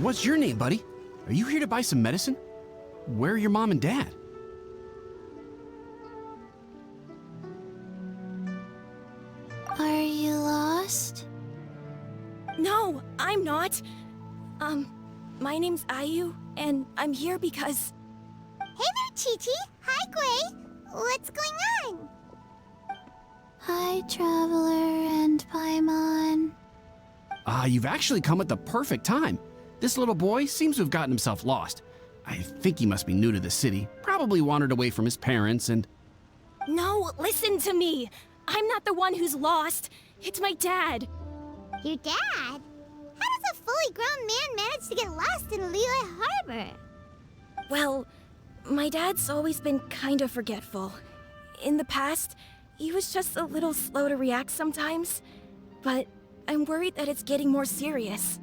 What's your name, buddy? Are you here to buy some medicine? Where are your mom and dad? Are you lost? No, I'm not. My name's Ayu, and I'm here because... Hey there, Chi-Chi. Hi, Gui. What's going on? Hi, Traveler and Paimon. You've actually come at the perfect time. This little boy seems to have gotten himself lost. I think he must be new to the city, probably wandered away from his parents and... No, listen to me. I'm not the one who's lost. It's my dad. Your dad? How does a fully grown man manage to get lost in Liyue Harbor? Well, my dad's always been kind of forgetful. In the past, he was just a little slow to react sometimes. But I'm worried that it's getting more serious.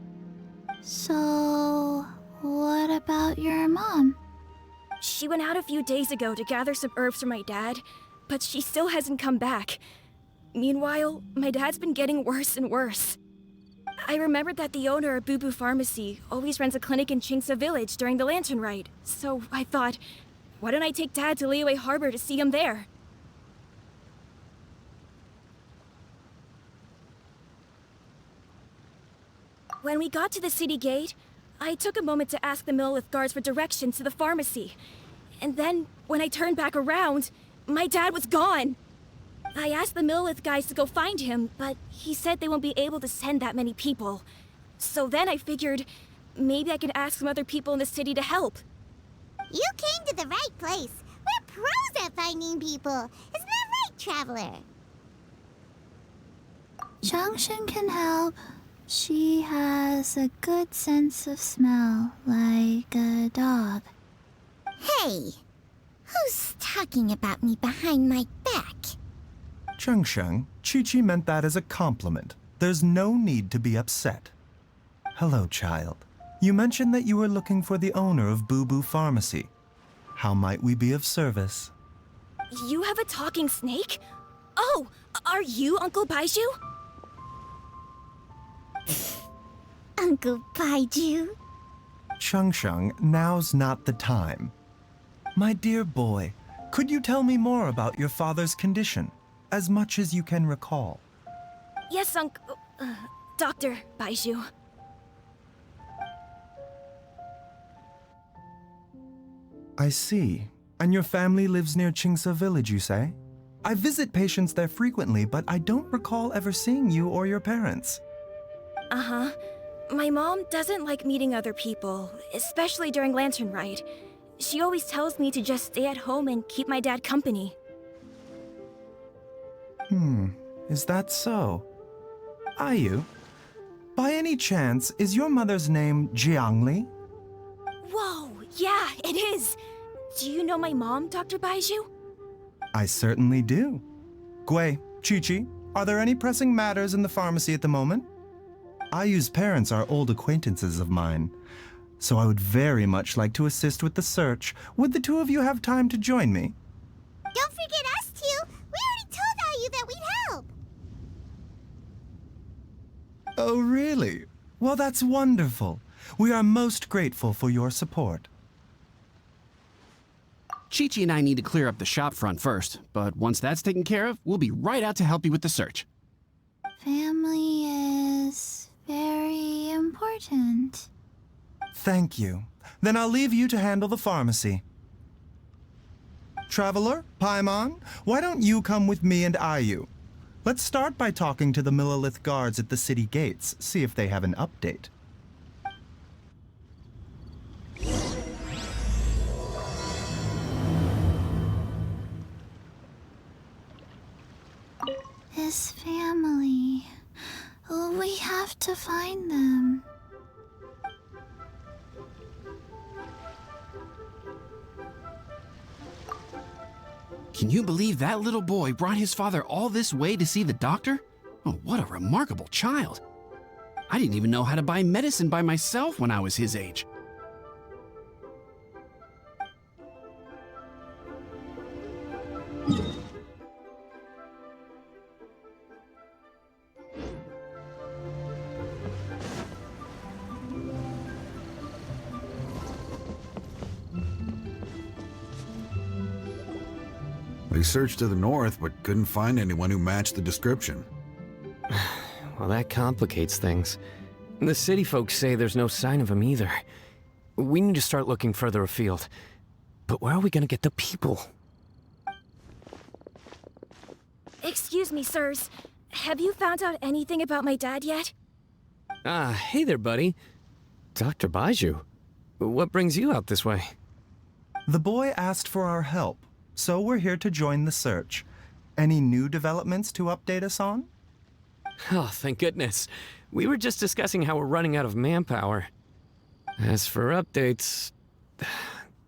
So, what about your mom? She went out a few days ago to gather some herbs for my dad, but she still hasn't come back. Meanwhile, my dad's been getting worse and worse. I remembered that the owner of Boo Boo Pharmacy always runs a clinic in Chingsa Village during the Lantern Rite, so I thought, why don't I take Dad to Liyue Harbor to see him there? When we got to the city gate, I took a moment to ask the Millelith guards for directions to the pharmacy. And then, when I turned back around, my dad was gone. I asked the Millelith guys to go find him, but he said they won't be able to send that many people. So then I figured, maybe I could ask some other people in the city to help. You came to the right place. We're pros at finding people. Isn't that right, Traveler? Junction can help. She has a good sense of smell, like a dog. Hey, who's talking about me behind my back? Chengsheng, Chi-Chi meant that as a compliment. There's no need to be upset. Hello, child. You mentioned that you were looking for the owner of Boo Boo Pharmacy. How might we be of service? You have a talking snake? Oh, are you Uncle Baizhu? Uncle Baizhu? Chengsheng, now's not the time. My dear boy, could you tell me more about your father's condition, as much as you can recall? Yes, Dr. Baizhu. I see. And your family lives near Chingsa Village, you say? I visit patients there frequently, but I don't recall ever seeing you or your parents. Uh-huh. My mom doesn't like meeting other people, especially during Lantern Rite. She always tells me to just stay at home and keep my dad company. Is that so? Ayu, by any chance, is your mother's name Jiangli? Whoa, yeah, it is. Do you know my mom, Dr. Baizhu? I certainly do. Gui, Chi-Chi, are there any pressing matters in the pharmacy at the moment? Ayu's parents are old acquaintances of mine, so I would very much like to assist with the search. Would the two of you have time to join me? Don't forget us two. We already told Ayu that we'd help. Oh, really? Well, that's wonderful. We are most grateful for your support. Chi-Chi and I need to clear up the shop front first, but once that's taken care of, we'll be right out to help you with the search. Family is very important. Thank you. Then I'll leave you to handle the pharmacy. Traveler, Paimon, why don't you come with me and Ayu? Let's start by talking to the Millelith guards at the city gates, see if they have an update. His family. We have to find them. Can you believe that little boy brought his father all this way to see the doctor? Oh, what a remarkable child. I didn't even know how to buy medicine by myself when I was his age. We searched to the north, but couldn't find anyone who matched the description. Well, that complicates things. The city folks say there's no sign of him either. We need to start looking further afield. But where are we gonna get the people? Excuse me, sirs. Have you found out anything about my dad yet? Ah, hey there, buddy. Dr. Baizhu. What brings you out this way? The boy asked for our help, so we're here to join the search. Any new developments to update us on? Oh, thank goodness. We were just discussing how we're running out of manpower. As for updates,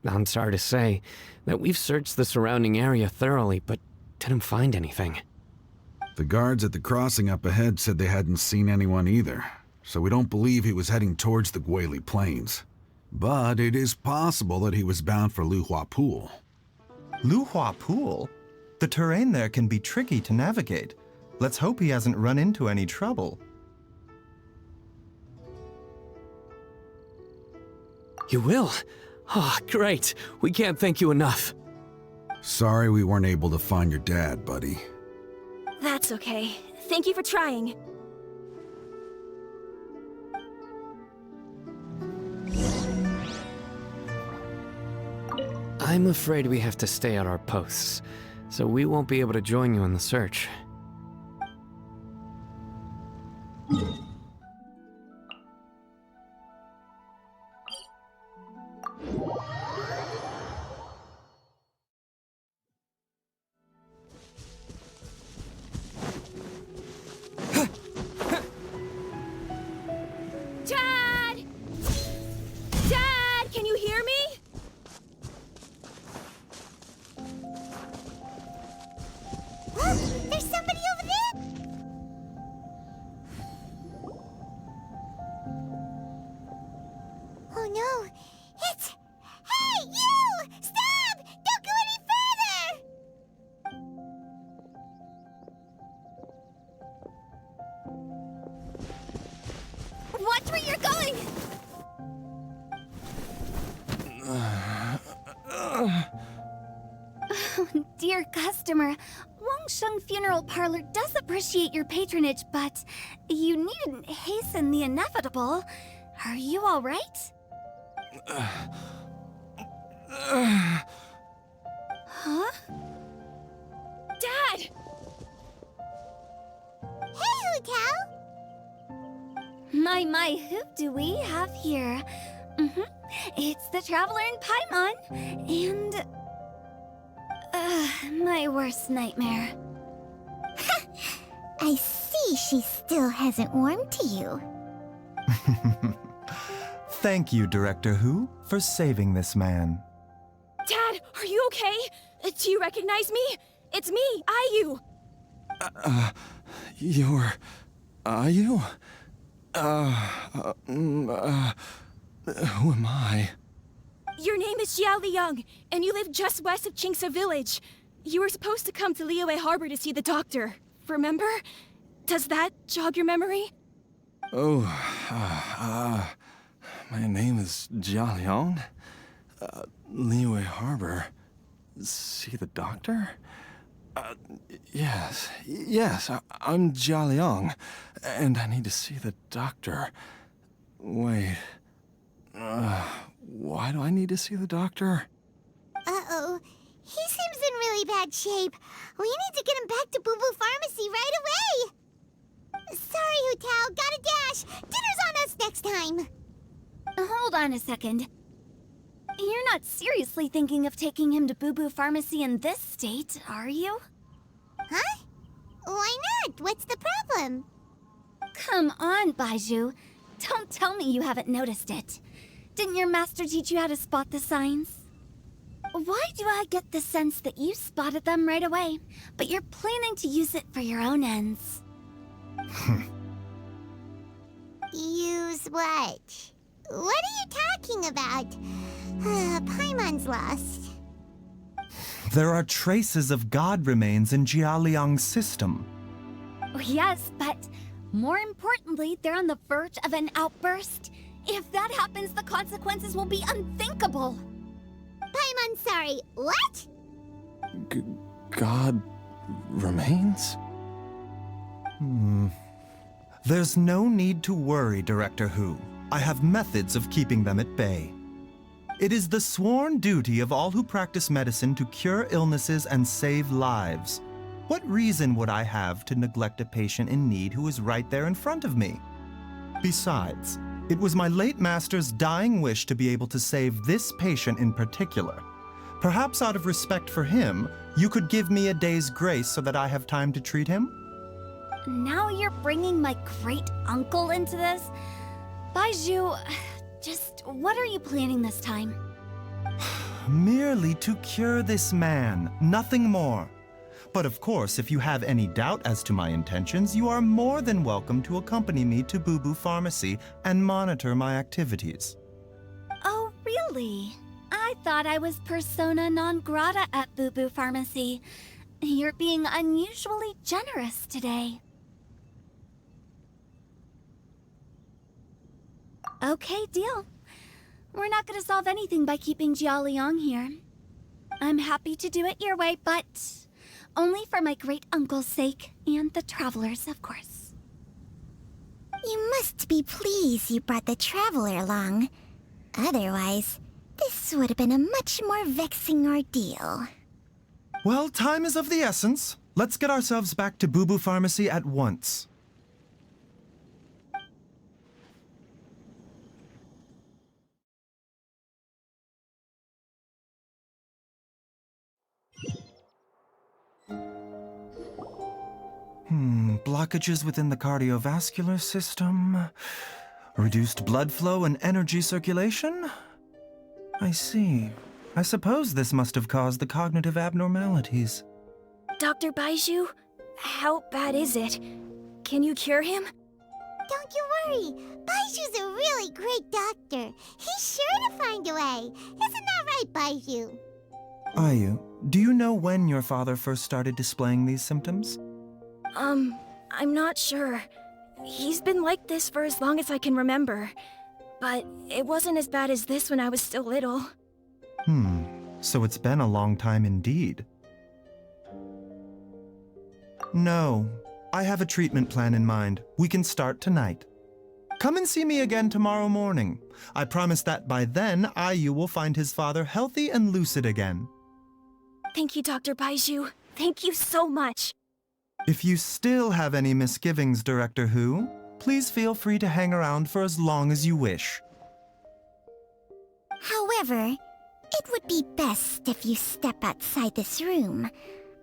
I'm sorry to say that we've searched the surrounding area thoroughly, but didn't find anything. The guards at the crossing up ahead said they hadn't seen anyone either, so we don't believe he was heading towards the Guili Plains. But it is possible that he was bound for Luhua Pool. Luhua Pool? The terrain there can be tricky to navigate. Let's hope he hasn't run into any trouble. You will? Oh, great. We can't thank you enough. Sorry we weren't able to find your dad, buddy. That's okay. Thank you for trying. I'm afraid we have to stay at our posts, so we won't be able to join you in the search. Dad! Dad, can you hear me? There's somebody over there! Oh no! It's... Hey, you! Stop! Don't go any further! Watch where you're going! Dear customer, Wangsheng Funeral Parlor does appreciate your patronage, but you needn't hasten the inevitable. Are you all right? Huh? Dad! Hey, Hu Tao! My, who do we have here? It's the Traveler in Paimon, and... my worst nightmare. I see she still hasn't warmed to you. Thank you, Director Hu, for saving this man. Dad, are you okay? Do you recognize me? It's me, Ayu. You're... Ayu? Who am I? Your name is Xiao Liang, and you live just west of Qingse Village. You were supposed to come to Liyue Harbor to see the doctor. Remember? Does that jog your memory? Oh, my name is Jia Liang. Liyue Harbor. See the doctor? Yes, I'm Jia Liang, and I need to see the doctor. Wait, why do I need to see the doctor? Uh-oh. He seems in really bad shape. We need to get him back to Boo Boo Pharmacy right away. Sorry, Hu Tao. Gotta dash. Dinner's on us next time. Hold on a second. You're not seriously thinking of taking him to Boo Boo Pharmacy in this state, are you? Huh? Why not? What's the problem? Come on, Baizhu. Don't tell me you haven't noticed it. Didn't your master teach you how to spot the signs? Why do I get the sense that you spotted them right away, but you're planning to use it for your own ends? Use what? What are you talking about? Paimon's lost. There are traces of god remains in Jialiang's system. Oh, yes, but more importantly, they're on the verge of an outburst. If that happens, the consequences will be unthinkable. Paimon, sorry, what? God remains? There's no need to worry, Director Hu. I have methods of keeping them at bay. It is the sworn duty of all who practice medicine to cure illnesses and save lives. What reason would I have to neglect a patient in need who is right there in front of me? Besides, it was my late master's dying wish to be able to save this patient in particular. Perhaps out of respect for him, you could give me a day's grace so that I have time to treat him? Now you're bringing my great-uncle into this? Baizhu, just what are you planning this time? Merely to cure this man, nothing more. But of course, if you have any doubt as to my intentions, you are more than welcome to accompany me to Boo Boo Pharmacy and monitor my activities. Oh, really? I thought I was persona non grata at Boo Boo Pharmacy. You're being unusually generous today. Okay, deal. We're not gonna solve anything by keeping Jialiang here. I'm happy to do it your way, but only for my great-uncle's sake, and the travelers, of course. You must be pleased you brought the traveler along. Otherwise, this would have been a much more vexing ordeal. Well, time is of the essence. Let's get ourselves back to Boo Boo Pharmacy at once. Blockages within the cardiovascular system, reduced blood flow and energy circulation? I see. I suppose this must have caused the cognitive abnormalities. Dr. Baizhu, how bad is it? Can you cure him? Don't you worry. Baizhu's a really great doctor. He's sure to find a way. Isn't that right, Baizhu? Ayu, do you know when your father first started displaying these symptoms? I'm not sure. He's been like this for as long as I can remember. But it wasn't as bad as this when I was still little. So it's been a long time indeed. No, I have a treatment plan in mind. We can start tonight. Come and see me again tomorrow morning. I promise that by then, Ayu will find his father healthy and lucid again. Thank you, Dr. Baizhu. Thank you so much. If you still have any misgivings, Director Hu, please feel free to hang around for as long as you wish. However, it would be best if you step outside this room.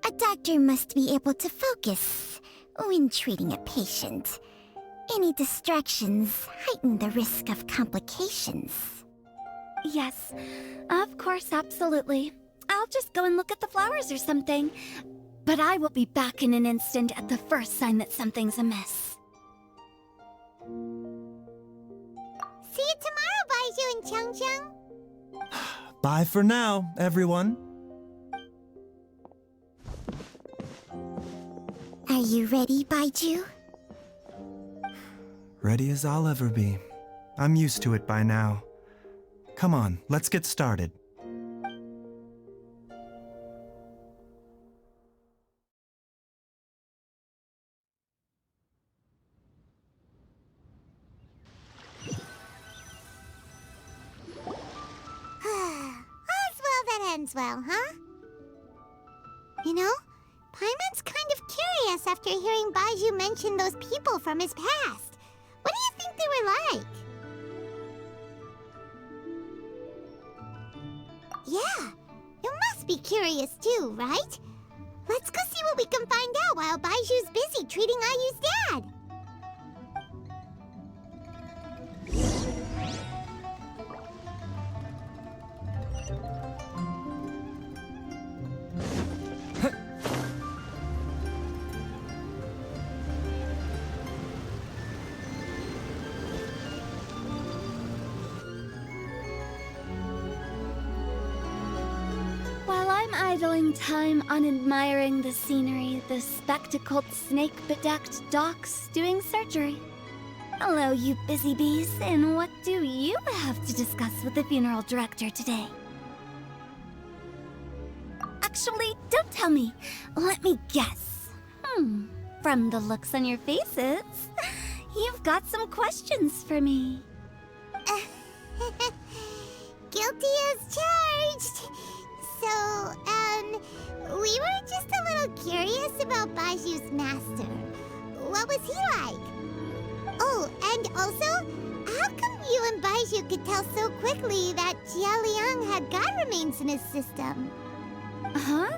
A doctor must be able to focus when treating a patient. Any distractions heighten the risk of complications. Yes, of course, absolutely. I'll just go and look at the flowers or something. But I will be back in an instant at the first sign that something's amiss. See you tomorrow, Baizhu and Changcheng. Bye for now, everyone. Are you ready, Baizhu? Ready as I'll ever be. I'm used to it by now. Come on, let's get started. Ends well, huh? You know, Paimon's kind of curious after hearing Baizhu mention those people from his past. What do you think they were like? Yeah, you must be curious too, right? Let's go see what we can find out while Baizhu's busy treating Ayu's dad. idling time on admiring the scenery, the spectacled snake-bedecked docks doing surgery. Hello, you busy bees, and what do you have to discuss with the funeral director today? Actually, don't tell me. Let me guess. From the looks on your faces, you've got some questions for me. Guilty as charged. So, we were just a little curious about Baizhu's master. What was he like? Oh, and also, how come you and Baizhu could tell so quickly that Jia Liang had god remains in his system? Huh?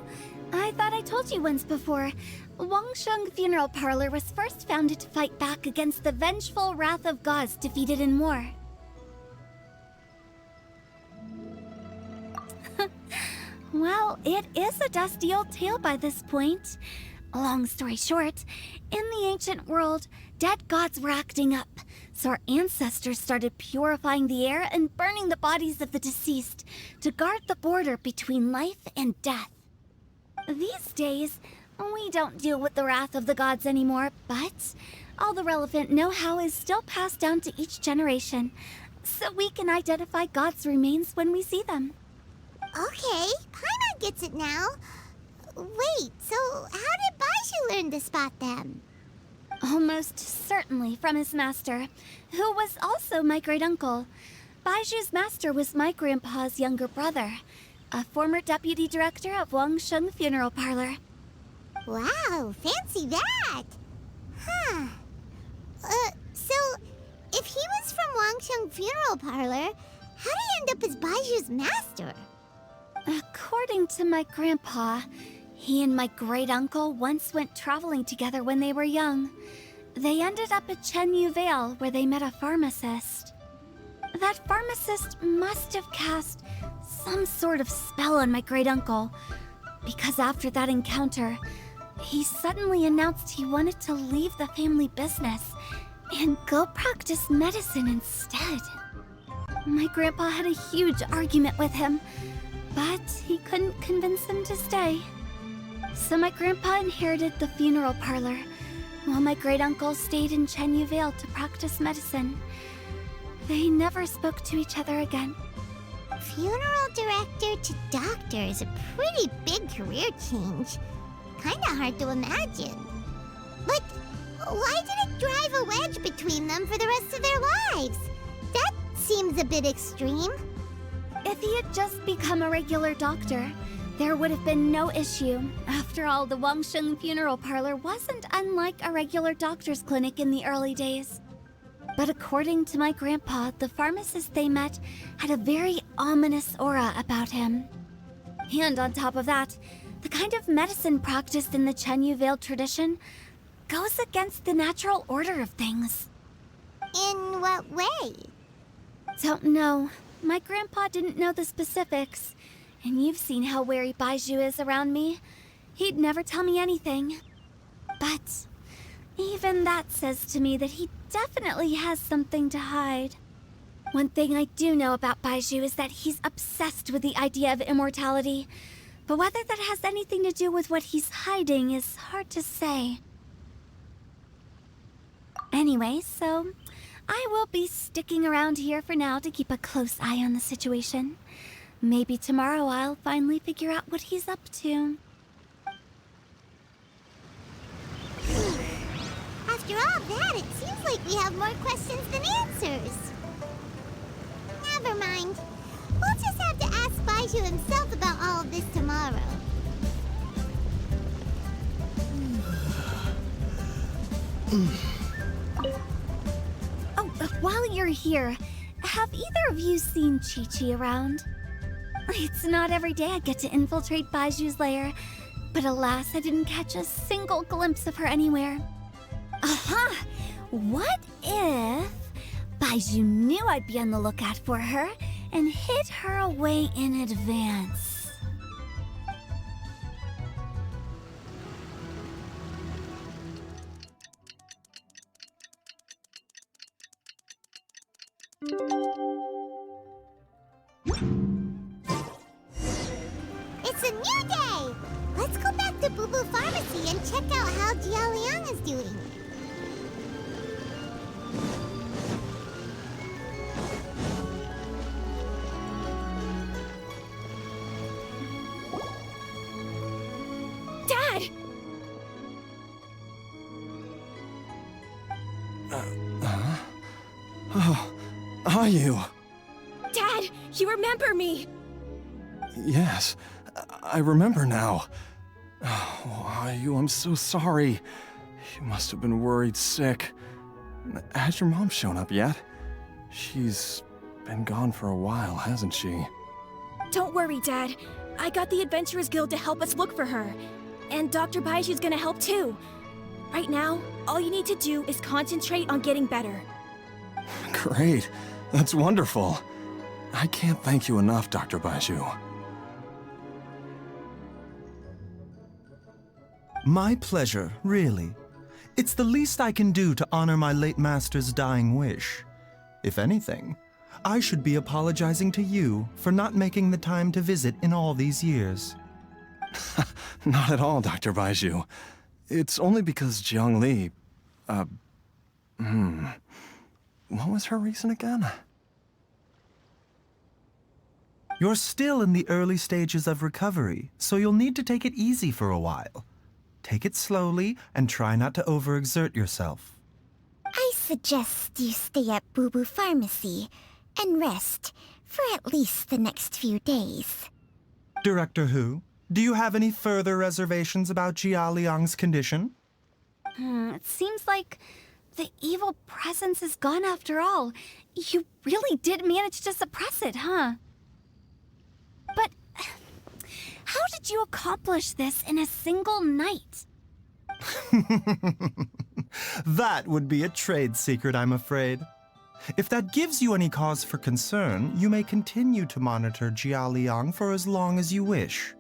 I thought I told you once before. Wangsheng Funeral Parlor was first founded to fight back against the vengeful wrath of gods defeated in war. Well, it is a dusty old tale by this point. Long story short, in the ancient world, dead gods were acting up, so our ancestors started purifying the air and burning the bodies of the deceased to guard the border between life and death. These days, we don't deal with the wrath of the gods anymore, but all the relevant know-how is still passed down to each generation, so we can identify gods' remains when we see them. Okay, Paimon gets it now. Wait, so how did Baizhu learn to spot them? Almost certainly from his master, who was also my great-uncle. Baizhu's master was my grandpa's younger brother, a former deputy director of Wangsheng Funeral Parlor. Wow, fancy that! Huh. So, if he was from Wangsheng Funeral Parlor, how did he end up as Baizhu's master? According to my grandpa, he and my great-uncle once went traveling together when they were young. They ended up at Chenyu Vale, where they met a pharmacist. That pharmacist must have cast some sort of spell on my great-uncle, because after that encounter, he suddenly announced he wanted to leave the family business and go practice medicine instead. My grandpa had a huge argument with him, but he couldn't convince him to stay. So my grandpa inherited the funeral parlor, while my great-uncle stayed in Chenyu Vale to practice medicine. They never spoke to each other again. Funeral director to doctor is a pretty big career change. Kinda hard to imagine. But why did it drive a wedge between them for the rest of their lives? That seems a bit extreme. If he had just become a regular doctor, there would have been no issue. After all, the Wangsheng Funeral Parlor wasn't unlike a regular doctor's clinic in the early days. But according to my grandpa, the pharmacist they met had a very ominous aura about him. And on top of that, the kind of medicine practiced in the Chenyu Vale tradition goes against the natural order of things. In what way? Don't know. My grandpa didn't know the specifics, and you've seen how wary Baizhu is around me. He'd never tell me anything. But even that says to me that he definitely has something to hide. One thing I do know about Baizhu is that he's obsessed with the idea of immortality, but whether that has anything to do with what he's hiding is hard to say. Anyway, so I will be sticking around here for now to keep a close eye on the situation. Maybe tomorrow I'll finally figure out what he's up to. After all that, it seems like we have more questions than answers. Never mind. We'll just have to ask Baizhu himself about all of this tomorrow. While you're here, have either of you seen Chi-Chi around? It's not every day I get to infiltrate Baizhu's lair, but alas, I didn't catch a single glimpse of her anywhere. Aha! What if Baizhu knew I'd be on the lookout for her and hid her away in advance? It's a new day! Let's go back to Boo Boo Pharmacy and check out how Jialiang is doing. Dad! Oh, are you? Dad, you remember me! Yes, I remember now. Oh, are you? I'm so sorry. You must have been worried sick. Has your mom shown up yet? She's been gone for a while, hasn't she? Don't worry, Dad. I got the Adventurers Guild to help us look for her. And Dr. Baizhu's gonna help too. Right now, all you need to do is concentrate on getting better. Great. That's wonderful. I can't thank you enough, Dr. Baizhu. My pleasure, really. It's the least I can do to honor my late master's dying wish. If anything, I should be apologizing to you for not making the time to visit in all these years. Not at all, Dr. Baizhu. It's only because Jiang Li... What was her reason again? You're still in the early stages of recovery, so you'll need to take it easy for a while. Take it slowly and try not to overexert yourself. I suggest you stay at Boo Boo Pharmacy and rest for at least the next few days. Director Hu, do you have any further reservations about Jia Liang's condition? It seems like the evil presence is gone after all. You really did manage to suppress it, huh? But how did you accomplish this in a single night? That would be a trade secret, I'm afraid. If that gives you any cause for concern, you may continue to monitor Jia Liang for as long as you wish.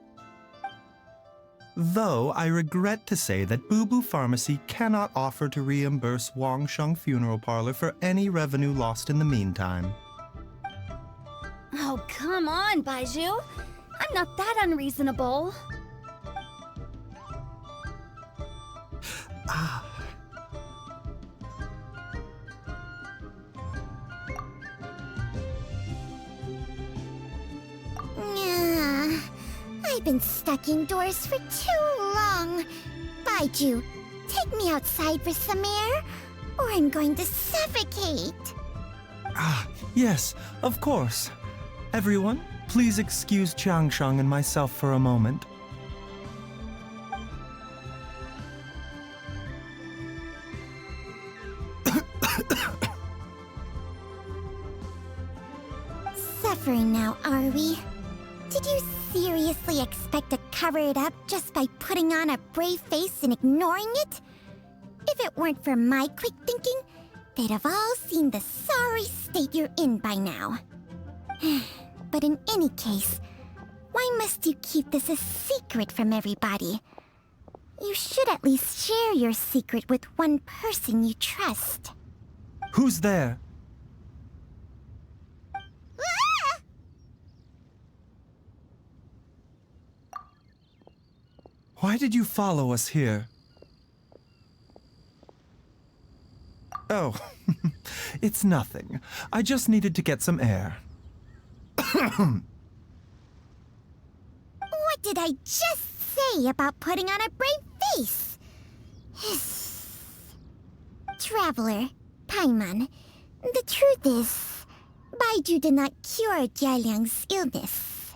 Though I regret to say that Boo Boo Pharmacy cannot offer to reimburse Wang Sheng Funeral Parlor for any revenue lost in the meantime. Oh, come on, Baizhu. I'm not that unreasonable. I've been stuck indoors for too long. Baizhu, take me outside for some air, or I'm going to suffocate. Yes, of course. Everyone, please excuse Changsheng and myself for a moment. Suffering now, are we? Did you seriously expect to cover it up just by putting on a brave face and ignoring it? If it weren't for my quick thinking, they'd have all seen the sorry state you're in by now. But in any case, why must you keep this a secret from everybody? You should at least share your secret with one person you trust. Who's there? Why did you follow us here? Oh, it's nothing. I just needed to get some air. What did I just say about putting on a brave face? Traveler, Paimon, the truth is, Baizhu did not cure Jialiang's illness.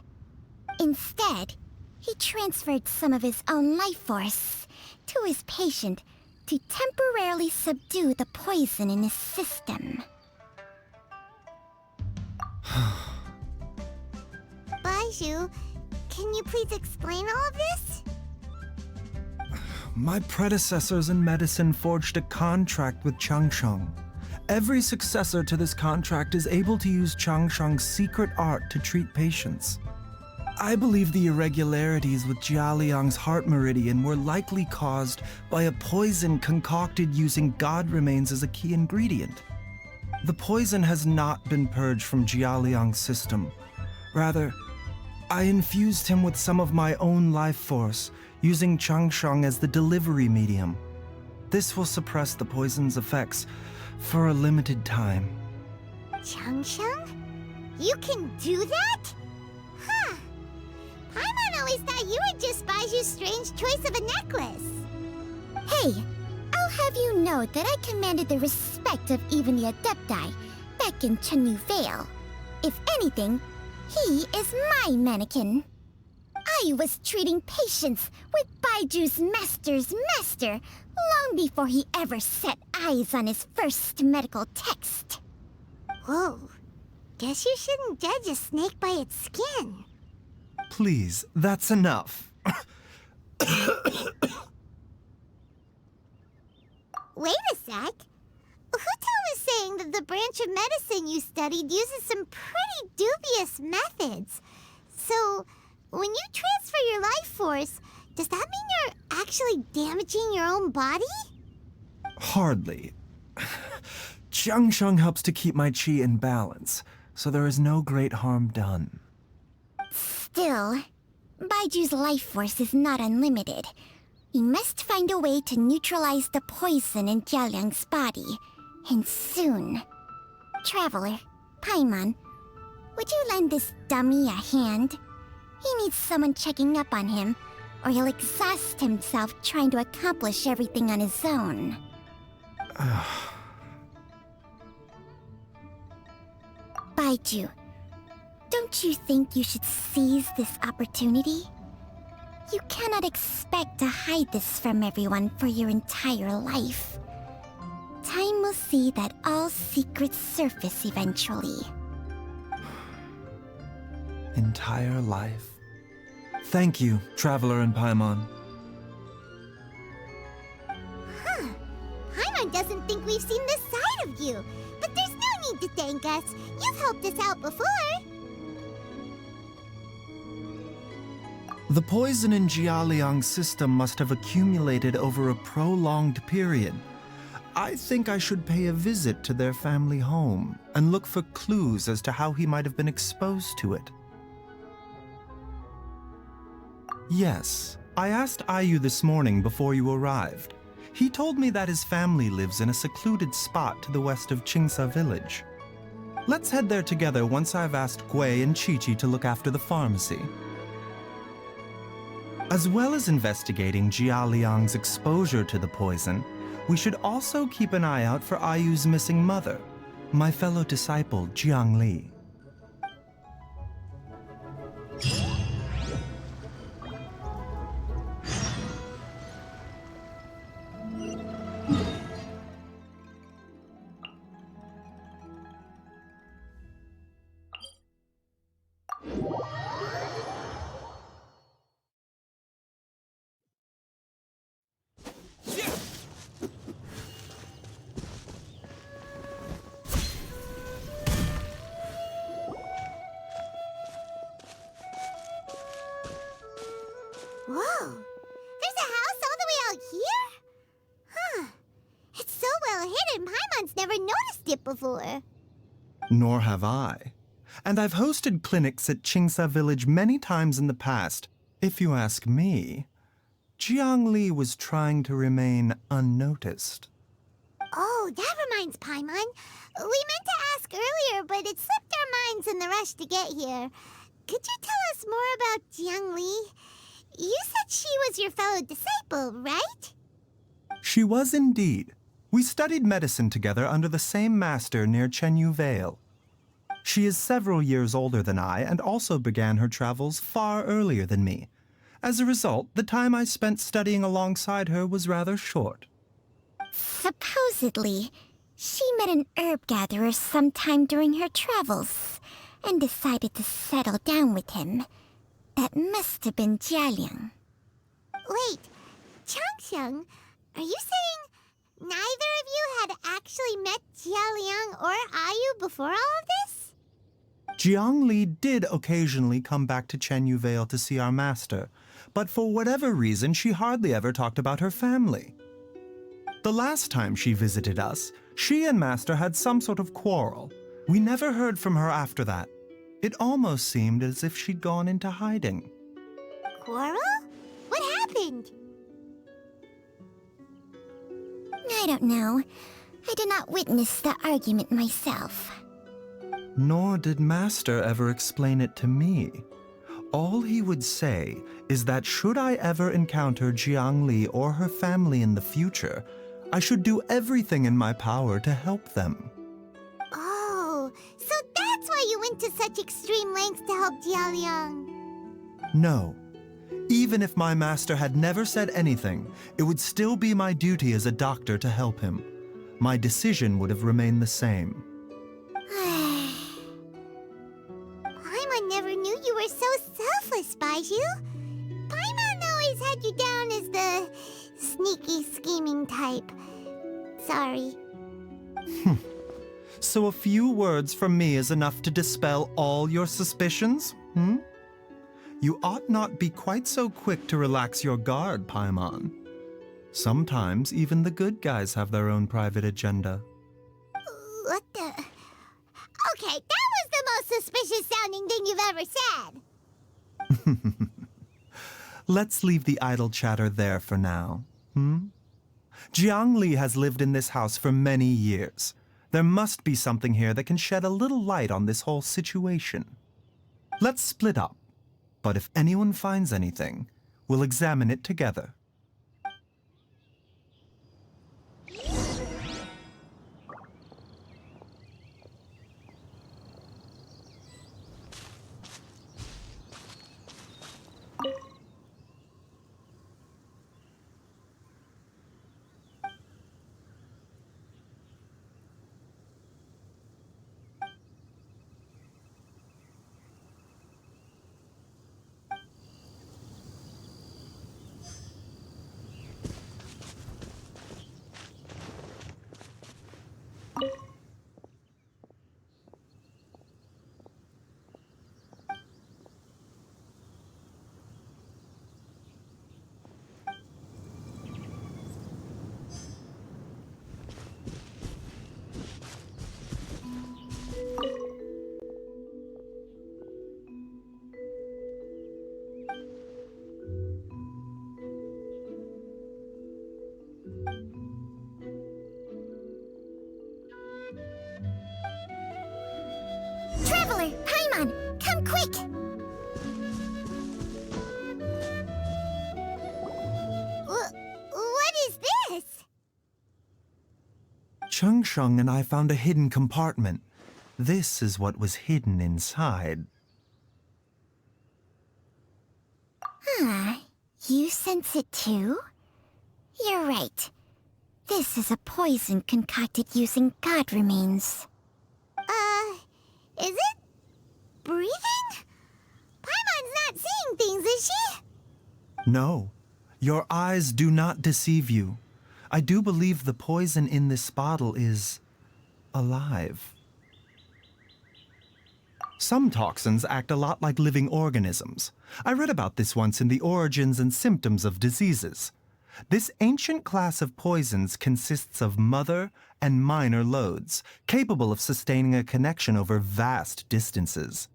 Instead, he transferred some of his own life force to his patient to temporarily subdue the poison in his system. Baizhu, can you please explain all of this? My predecessors in medicine forged a contract with Changsheng. Every successor to this contract is able to use Changsheng's secret art to treat patients. I believe the irregularities with Jia Liang's heart meridian were likely caused by a poison concocted using god remains as a key ingredient. The poison has not been purged from Jia Liang's system. Rather, I infused him with some of my own life force using Changsheng as the delivery medium. This will suppress the poison's effects for a limited time. Changsheng? You can do that? Huh. Paimon always thought you were just Baizhu's strange choice of a necklace. Hey, I'll have you know that I commanded the respect of even the Adepti back in Chenyu Vale. If anything, he is my mannequin. I was treating patients with Baiju's master's master long before he ever set eyes on his first medical text. Whoa. Guess you shouldn't judge a snake by its skin. Please, that's enough. Wait a sec. Huta was saying that the branch of medicine you studied uses some pretty dubious methods. So, when you transfer your life force, does that mean you're actually damaging your own body? Hardly. Changsheng helps to keep my chi in balance, so there is no great harm done. Still, Baiju's life force is not unlimited. We must find a way to neutralize the poison in Jialiang's body, and soon. Traveler, Paimon, would you lend this dummy a hand? He needs someone checking up on him, or he'll exhaust himself trying to accomplish everything on his own. Baizhu, don't you think you should seize this opportunity? You cannot expect to hide this from everyone for your entire life. Time will see that all secrets surface eventually. Entire life. Thank you, Traveler and Paimon. Huh. Paimon doesn't think we've seen this side of you. But there's no need to thank us. You've helped us out before. The poison in Jialiang's system must have accumulated over a prolonged period. I think I should pay a visit to their family home and look for clues as to how he might have been exposed to it. Yes, I asked Ayu this morning before you arrived. He told me that his family lives in a secluded spot to the west of Qingsa village. Let's head there together once I've asked Gui and Qiqi to look after the pharmacy. As well as investigating Jialiang's exposure to the poison, we should also keep an eye out for Ayu's missing mother, my fellow disciple Jiang Li. Whoa! There's a house all the way out here? Huh. It's so well hidden, Paimon's never noticed it before. Nor have I. And I've hosted clinics at Qingsa village many times in the past. If you ask me, Jiang Li was trying to remain unnoticed. Oh, that reminds Paimon. We meant to ask earlier, but it slipped our minds in the rush to get here. Could you tell us more about Jiang Li? You said she was your fellow disciple, right? She was indeed. We studied medicine together under the same master near Chenyu Vale. She is several years older than I and also began her travels far earlier than me. As a result, the time I spent studying alongside her was rather short. Supposedly, she met an herb gatherer sometime during her travels and decided to settle down with him. That must have been Jialiang. Wait, Changsheng, are you saying neither of you had actually met Jialiang or Ayu before all of this? Jiang Li did occasionally come back to Chenyu Vale to see our master, but for whatever reason, she hardly ever talked about her family. The last time she visited us, she and Master had some sort of quarrel. We never heard from her after that. It almost seemed as if she'd gone into hiding. Quarrel? What happened? I don't know. I did not witness the argument myself. Nor did Master ever explain it to me. All he would say is that should I ever encounter Jiangli or her family in the future, I should do everything in my power to help them. Oh, so that's why you went to such extreme lengths to help Jialiang. No. Even if my master had never said anything, it would still be my duty as a doctor to help him. My decision would have remained the same. Paimon never knew you were so selfless, Baizhu. Paimon always had you down as the sneaky, scheming type. Sorry. So a few words from me is enough to dispel all your suspicions, hmm? You ought not be quite so quick to relax your guard, Paimon. Sometimes even the good guys have their own private agenda. What the? Okay, that was the most suspicious sounding thing you've ever said. Let's leave the idle chatter there for now, hmm? Jiangli has lived in this house for many years. There must be something here that can shed a little light on this whole situation. Let's split up, but if anyone finds anything, we'll examine it together. Traveler, Paimon, come quick! What is this? Chung Sheng and I found a hidden compartment. This is what was hidden inside. You sense it too? You're right. This is a poison concocted using god remains. Is it breathing? Paimon's not seeing things, is she? No, your eyes do not deceive you. I do believe the poison in this bottle is alive. Some toxins act a lot like living organisms. I read about this once in The Origins and Symptoms of Diseases. This ancient class of poisons consists of mother and minor loads, capable of sustaining a connection over vast distances.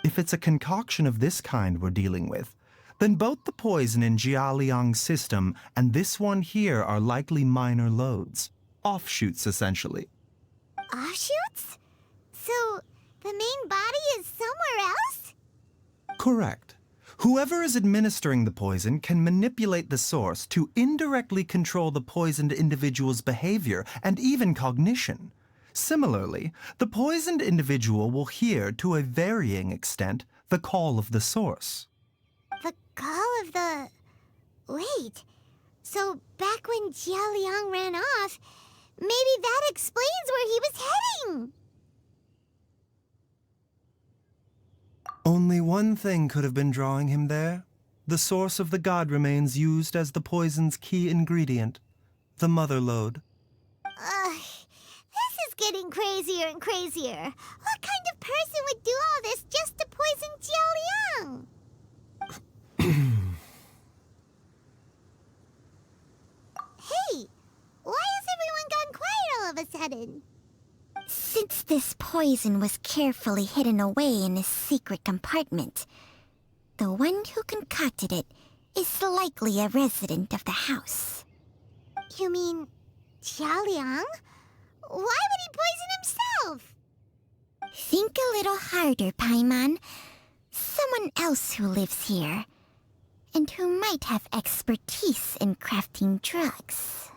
If it's a concoction of this kind we're dealing with, then both the poison in Jialiang's system and this one here are likely minor loads. Offshoots, essentially. Offshoots? So, the main body is somewhere else? Correct. Whoever is administering the poison can manipulate the source to indirectly control the poisoned individual's behavior and even cognition. Similarly, the poisoned individual will hear, to a varying extent, the call of the source. The call of the... Wait. So, back when Jialiang ran off, maybe that explains where he was heading! Only one thing could have been drawing him there. The source of the god remains used as the poison's key ingredient, the mother lode. This is getting crazier and crazier. What kind of person would do all this just to poison Jialiang? Hey, why has everyone gone quiet all of a sudden? Since this poison was carefully hidden away in a secret compartment, the one who concocted it is likely a resident of the house. You mean Jialiang? Why would he poison himself? Think a little harder, Paimon. Someone else who lives here, and who might have expertise in crafting drugs.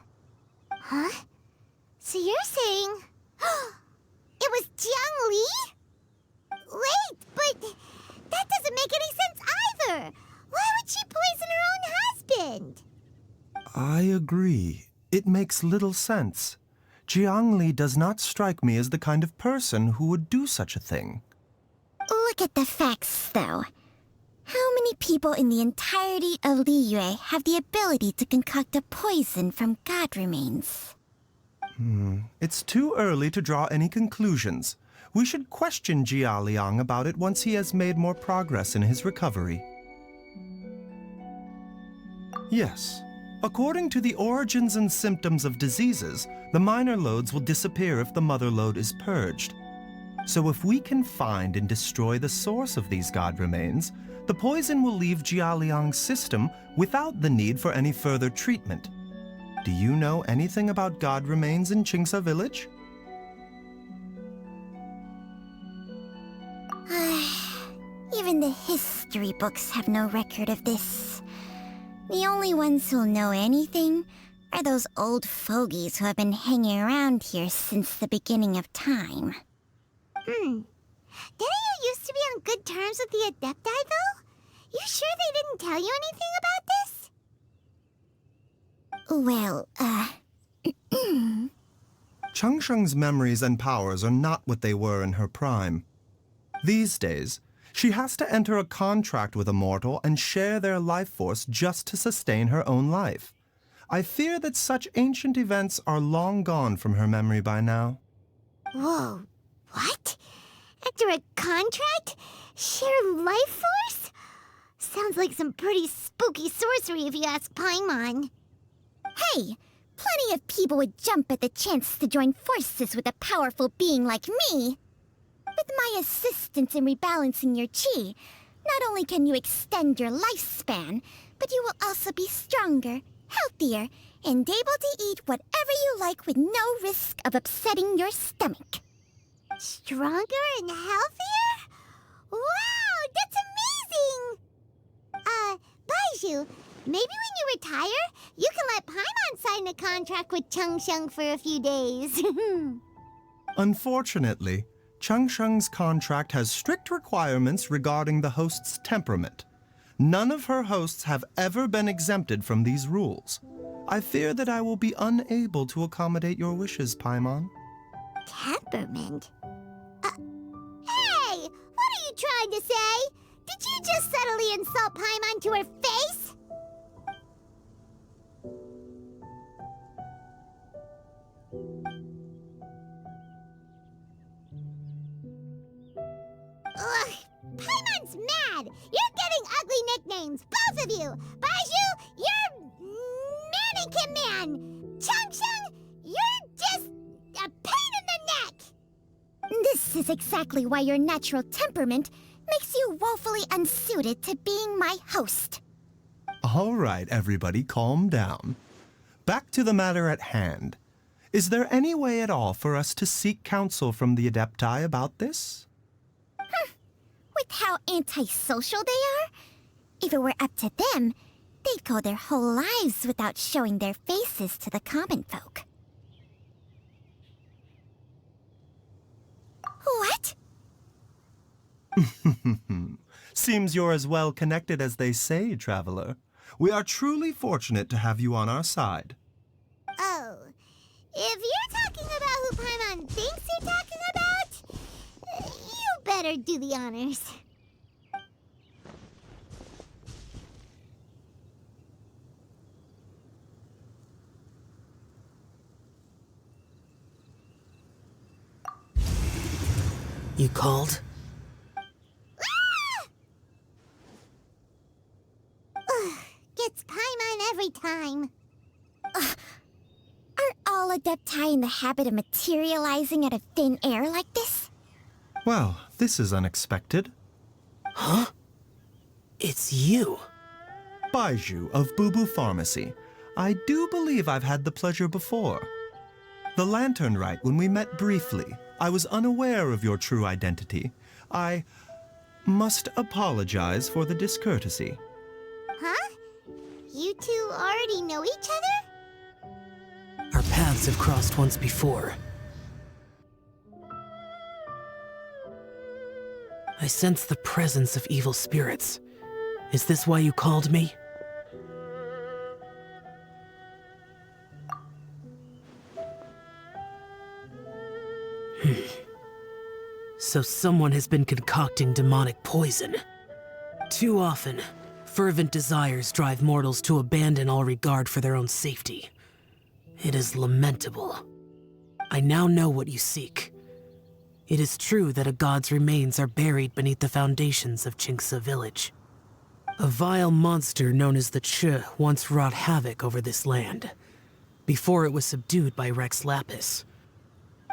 Huh? So you're saying... it was Jiang Li? Wait, but that doesn't make any sense either. Why would she poison her own husband? I agree. It makes little sense. Jiang Li does not strike me as the kind of person who would do such a thing. Look at the facts, though. How many people in the entirety of Liyue have the ability to concoct a poison from god remains? It's too early to draw any conclusions. We should question Jia Liang about it once he has made more progress in his recovery. Yes. According to the origins and symptoms of diseases, the minor loads will disappear if the mother load is purged. So if we can find and destroy the source of these god remains, the poison will leave Jia Liang's system without the need for any further treatment. Do you know anything about god remains in Qingsa village? Even the history books have no record of this. The only ones who'll know anything are those old fogies who have been hanging around here since the beginning of time. Didn't you used to be on good terms with the Adepti, though? You sure they didn't tell you anything about this? Well, Changsheng's memories and powers are not what they were in her prime. These days, she has to enter a contract with a mortal and share their life force just to sustain her own life. I fear that such ancient events are long gone from her memory by now. Whoa, what? Enter a contract? Share life force? Sounds like some pretty spooky sorcery if you ask Paimon. hey, plenty of people would jump at the chance to join forces with a powerful being like me. With my assistance in rebalancing your chi, not only can you extend your lifespan, but you will also be stronger, healthier, and able to eat whatever you like with no risk of upsetting your stomach. Stronger and healthier? Wow, that's amazing! Baizhu, maybe when you retire, you can let Paimon sign a contract with Changsheng for a few days. Unfortunately, Changsheng's contract has strict requirements regarding the host's temperament. None of her hosts have ever been exempted from these rules. I fear that I will be unable to accommodate your wishes, Paimon. Temperament? Hey! What are you trying to say? Did you just subtly insult Paimon to her face? Ugh, Paimon's mad! You're getting ugly nicknames, both of you! Baizhu, you're Mannequin Man! Changsheng, you're just a pain in the neck! This is exactly why your natural temperament makes you woefully unsuited to being my host. All right, everybody, calm down. Back to the matter at hand. Is there any way at all for us to seek counsel from the Adepti about this? With how antisocial they are, if it were up to them, they'd go their whole lives without showing their faces to the common folk. What? Seems you're as well connected as they say, traveler. We are truly fortunate to have you on our side. Oh, if you're talking about who Paimon thinks you're talking about, you better do the honors. You called? Gets Paimon every time. Aren't all Adepti in the habit of materializing out of thin air like this? Well, this is unexpected. Huh? It's you. Baizhu of Bubu Pharmacy. I do believe I've had the pleasure before. The Lantern Rite, when we met briefly, I was unaware of your true identity. I must apologize for the discourtesy. Huh? You two already know each other? Our paths have crossed once before. I sense the presence of evil spirits. Is this why you called me? So someone has been concocting demonic poison. Too often, fervent desires drive mortals to abandon all regard for their own safety. It is lamentable. I now know what you seek. It is true that a god's remains are buried beneath the foundations of Qingce village. A vile monster known as the Che once wrought havoc over this land, before it was subdued by Rex Lapis.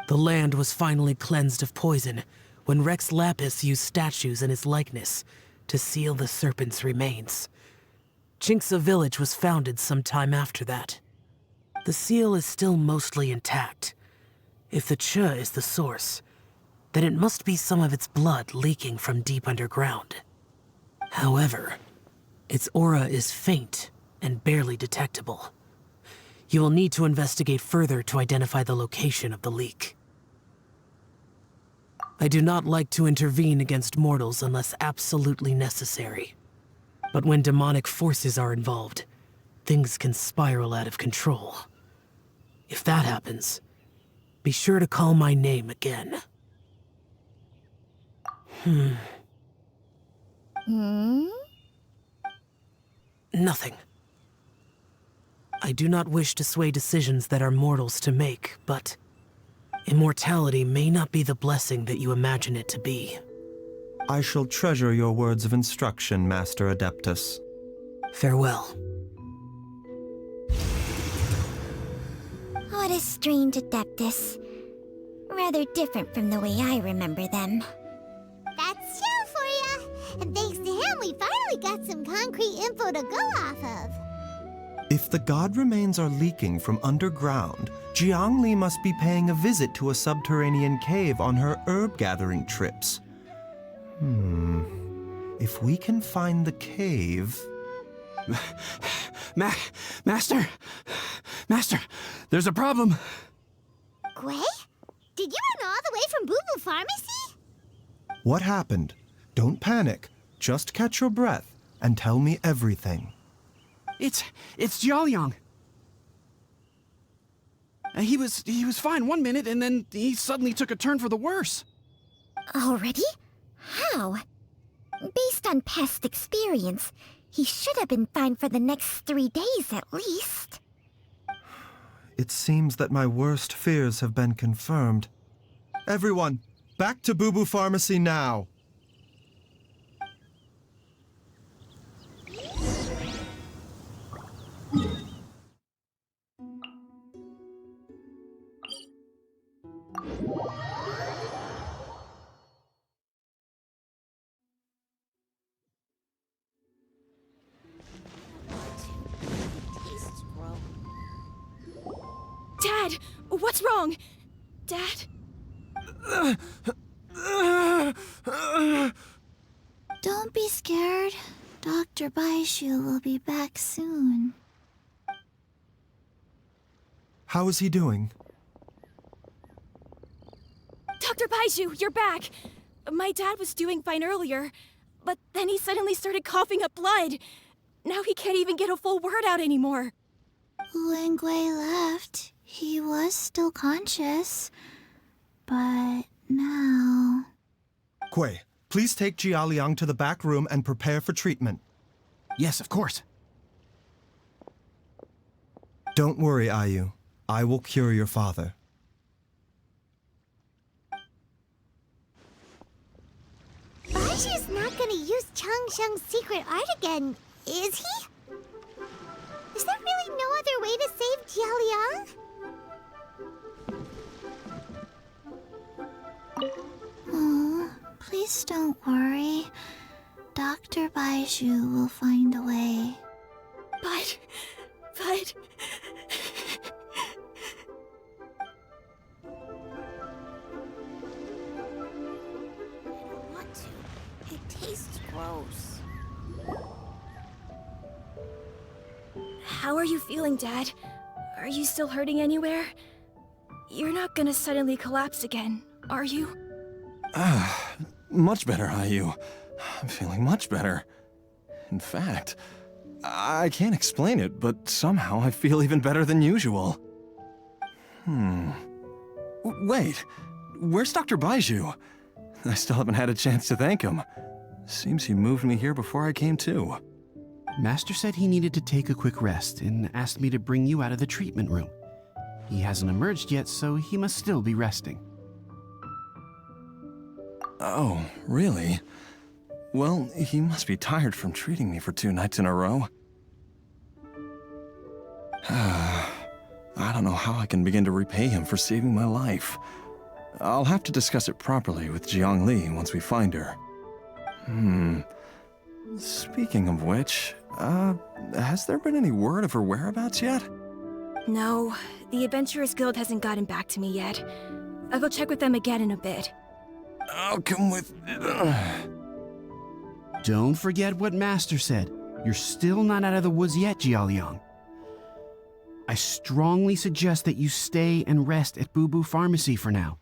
The land was finally cleansed of poison when Rex Lapis used statues in his likeness to seal the serpent's remains. Qingce village was founded some time after that. The seal is still mostly intact. If the Che is the source, then it must be some of its blood leaking from deep underground. However, its aura is faint and barely detectable. You will need to investigate further to identify the location of the leak. I do not like to intervene against mortals unless absolutely necessary. But when demonic forces are involved, things can spiral out of control. If that happens, be sure to call my name again. Nothing. I do not wish to sway decisions that are mortals to make, but immortality may not be the blessing that you imagine it to be. I shall treasure your words of instruction, Master Adeptus. Farewell. What a strange Adeptus. Rather different from the way I remember them. That's Xiao for ya! And thanks to him, we finally got some concrete info to go off of. If the god remains are leaking from underground, Jiangli must be paying a visit to a subterranean cave on her herb-gathering trips. If we can find the cave... Master! Master, there's a problem. Gui? Did you run all the way from Boo Boo Pharmacy? What happened? Don't panic. Just catch your breath and tell me everything. It's Jiaoliang. He was fine one minute, and then he suddenly took a turn for the worse. Already? How? Based on past experience, he should have been fine for the next 3 days at least. It seems that my worst fears have been confirmed. Everyone, back to Boo Boo Pharmacy now! Dad! What's wrong? Dad? Don't be scared. Dr. Baizhu will be back soon. How is he doing? Dr. Baizhu, you're back! My dad was doing fine earlier, but then he suddenly started coughing up blood. Now he can't even get a full word out anymore. When Gui left, he was still conscious. But now... Gui, please take Jiaoliang to the back room and prepare for treatment. Yes, of course. Don't worry, Ayu. I will cure your father. Baizhu's not gonna use Changsheng's secret art again, is he? Is there really no other way to save Jiaoliang? Oh, please don't worry. Dr. Baizhu will find a way. close. How are you feeling, Dad? Are you still hurting anywhere? You're not gonna suddenly collapse again, are you? Much better, Ayu. I'm feeling much better. In fact, I can't explain it, but somehow I feel even better than usual. Wait, where's Dr. Baizhu? I still haven't had a chance to thank him. Seems he moved me here before I came to. Master said he needed to take a quick rest and asked me to bring you out of the treatment room. He hasn't emerged yet, so he must still be resting. Oh, really? Well, he must be tired from treating me for 2 nights in a row. I don't know how I can begin to repay him for saving my life. I'll have to discuss it properly with Jiang Li once we find her. Speaking of which, has there been any word of her whereabouts yet? No, the Adventurers Guild hasn't gotten back to me yet. I'll go check with them again in a bit. I'll come with... Don't forget what Master said. You're still not out of the woods yet, Jialiang. I strongly suggest that you stay and rest at Boo Boo Pharmacy for now.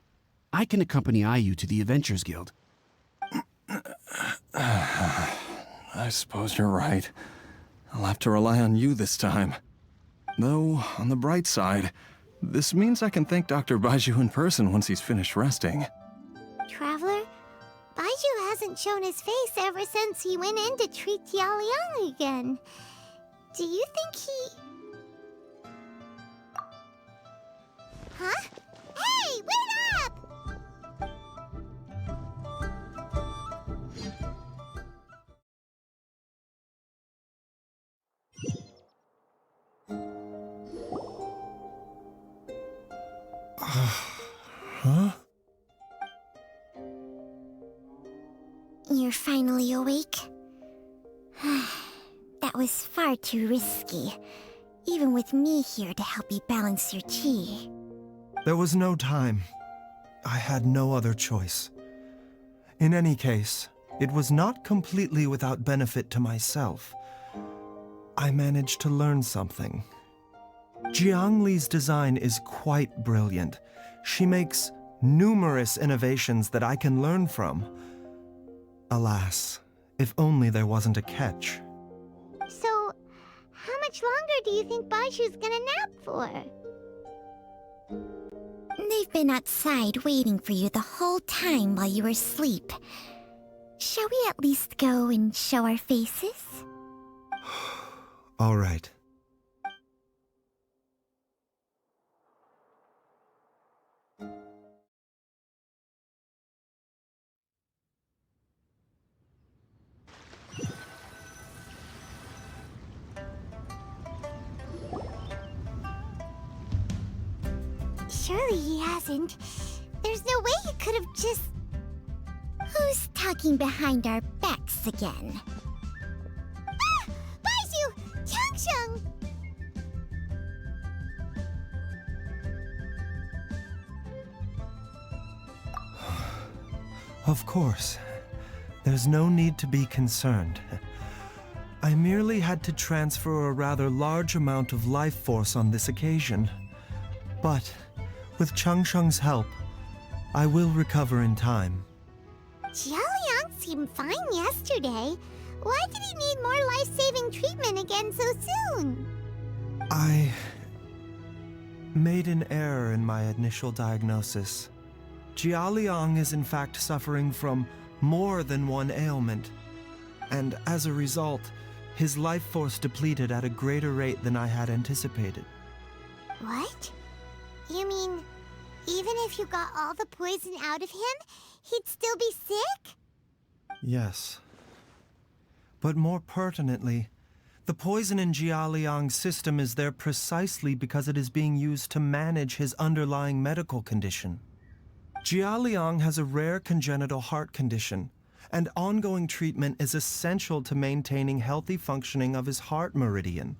I can accompany Ayu to the Adventurers Guild. I suppose you're right. I'll have to rely on you this time. Though, on the bright side, this means I can thank Dr. Baizhu in person once he's finished resting. Traveler, Baizhu hasn't shown his face ever since he went in to treat Jialiang again. Do you think he... Huh? Hey, wait up! Huh? You're finally awake? That was far too risky, even with me here to help you balance your chi. There was no time. I had no other choice. In any case, it was not completely without benefit to myself. I managed to learn something. Jiang Li's design is quite brilliant. She makes numerous innovations that I can learn from. Alas, if only there wasn't a catch. So, how much longer do you think Baizhu's gonna nap for? They've been outside waiting for you the whole time while you were asleep. Shall we at least go and show our faces? All right. Surely he hasn't. There's no way he could have just... Who's talking behind our backs again? Ah! Baizhu! Changsheng! Of course. There's no need to be concerned. I merely had to transfer a rather large amount of life force on this occasion. But, with Changsheng's help, I will recover in time. Jialiang seemed fine yesterday. Why did he need more life-saving treatment again so soon? I made an error in my initial diagnosis. Jialiang is in fact suffering from more than one ailment, and as a result, his life force depleted at a greater rate than I had anticipated. What? You mean, even if you got all the poison out of him, he'd still be sick? Yes. But more pertinently, the poison in Jialiang's system is there precisely because it is being used to manage his underlying medical condition. Jialiang has a rare congenital heart condition, and ongoing treatment is essential to maintaining healthy functioning of his heart meridian.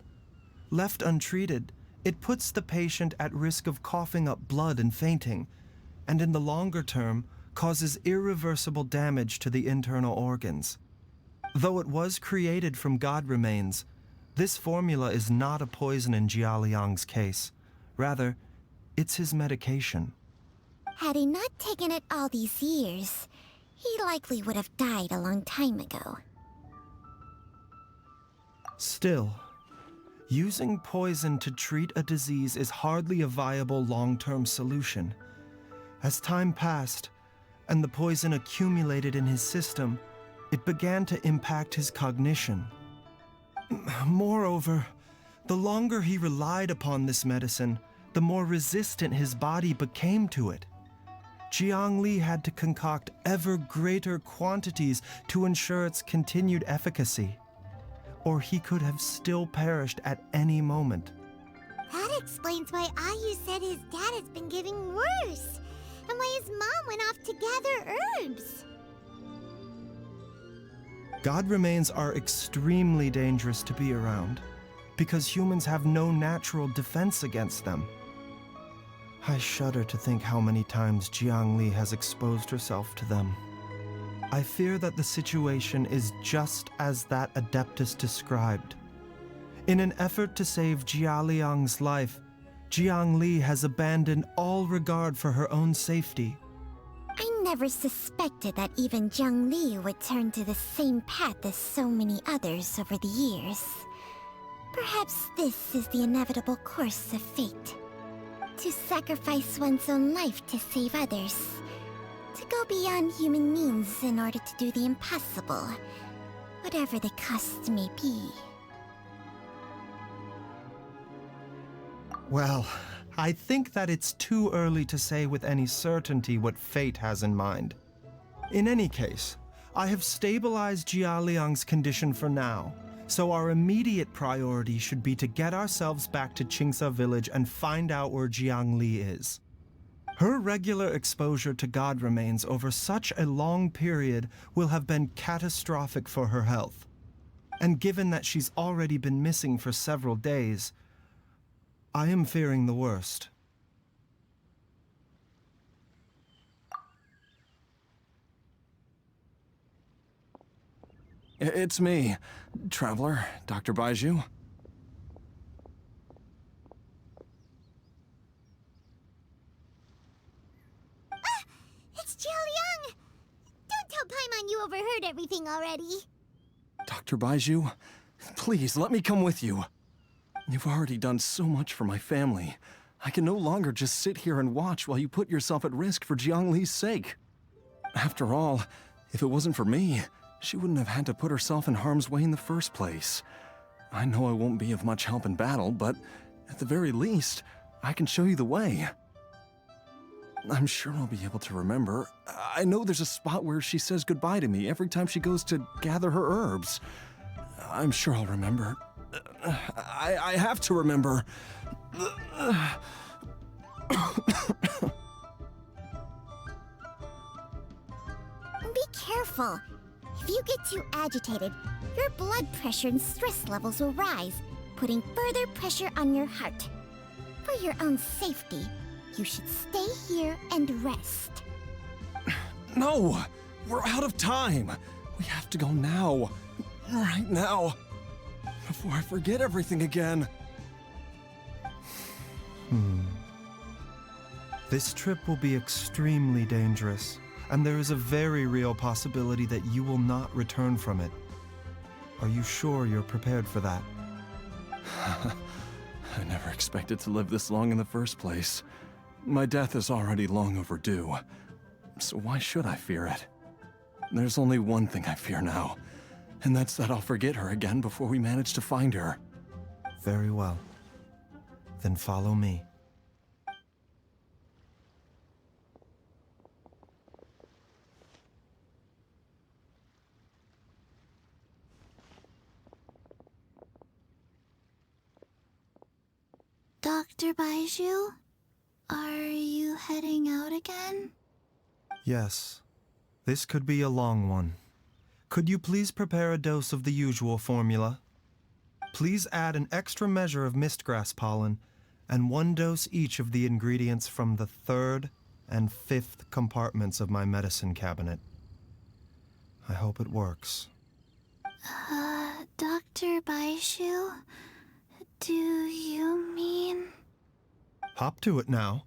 Left untreated, it puts the patient at risk of coughing up blood and fainting, and in the longer term, causes irreversible damage to the internal organs. Though it was created from God remains, this formula is not a poison in Jialiang's case. Rather, it's his medication. Had he not taken it all these years, he likely would have died a long time ago. Still, using poison to treat a disease is hardly a viable long-term solution. As time passed, and the poison accumulated in his system, it began to impact his cognition. Moreover, the longer he relied upon this medicine, the more resistant his body became to it. Jiang Li had to concoct ever greater quantities to ensure its continued efficacy, or he could have still perished at any moment. That explains why Ayu said his dad has been getting worse, and why his mom went off to gather herbs. God remains are extremely dangerous to be around, because humans have no natural defense against them. I shudder to think how many times Jiang Li has exposed herself to them. I fear that the situation is just as that Adeptus described. In an effort to save Jialiang's life, Jiang Li has abandoned all regard for her own safety. I never suspected that even Jiang Li would turn to the same path as so many others over the years. Perhaps this is the inevitable course of fate. To sacrifice one's own life to save others. To go beyond human means in order to do the impossible, whatever the cost may be. Well, I think that it's too early to say with any certainty what fate has in mind. In any case, I have stabilized Jialiang's condition for now, so our immediate priority should be to get ourselves back to Qingsa village and find out where Jiang Li is. Her regular exposure to God remains over such a long period will have been catastrophic for her health. And given that she's already been missing for several days, I am fearing the worst. It's me, Traveler, Dr. Baizhu. It's Jialiang! Don't tell Paimon you overheard everything already. Dr. Baizhu, please let me come with you. You've already done so much for my family. I can no longer just sit here and watch while you put yourself at risk for Jiang Li's sake. After all, if it wasn't for me, she wouldn't have had to put herself in harm's way in the first place. I know I won't be of much help in battle, but at the very least, I can show you the way. I'm sure I'll be able to remember. I know there's a spot where she says goodbye to me every time she goes to gather her herbs. I'm sure I'll remember. I have to remember. Be careful. If you get too agitated, your blood pressure and stress levels will rise, putting further pressure on your heart. For your own safety, you should stay here and rest. No! We're out of time! We have to go now. Right now. Before I forget everything again. This trip will be extremely dangerous, and there is a very real possibility that you will not return from it. Are you sure you're prepared for that? I never expected to live this long in the first place. My death is already long overdue, so why should I fear it? There's only one thing I fear now, and that's that I'll forget her again before we manage to find her. Very well. Then follow me. Dr. Baizhu, are you heading out again? Yes. This could be a long one. Could you please prepare a dose of the usual formula? Please add an extra measure of mistgrass pollen and 1 dose each of the ingredients from the 3rd and 5th compartments of my medicine cabinet. I hope it works. Dr. Baizhu? Do you mean... Hop to it now.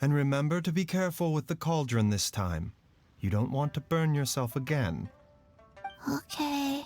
And remember to be careful with the cauldron this time. You don't want to burn yourself again. Okay.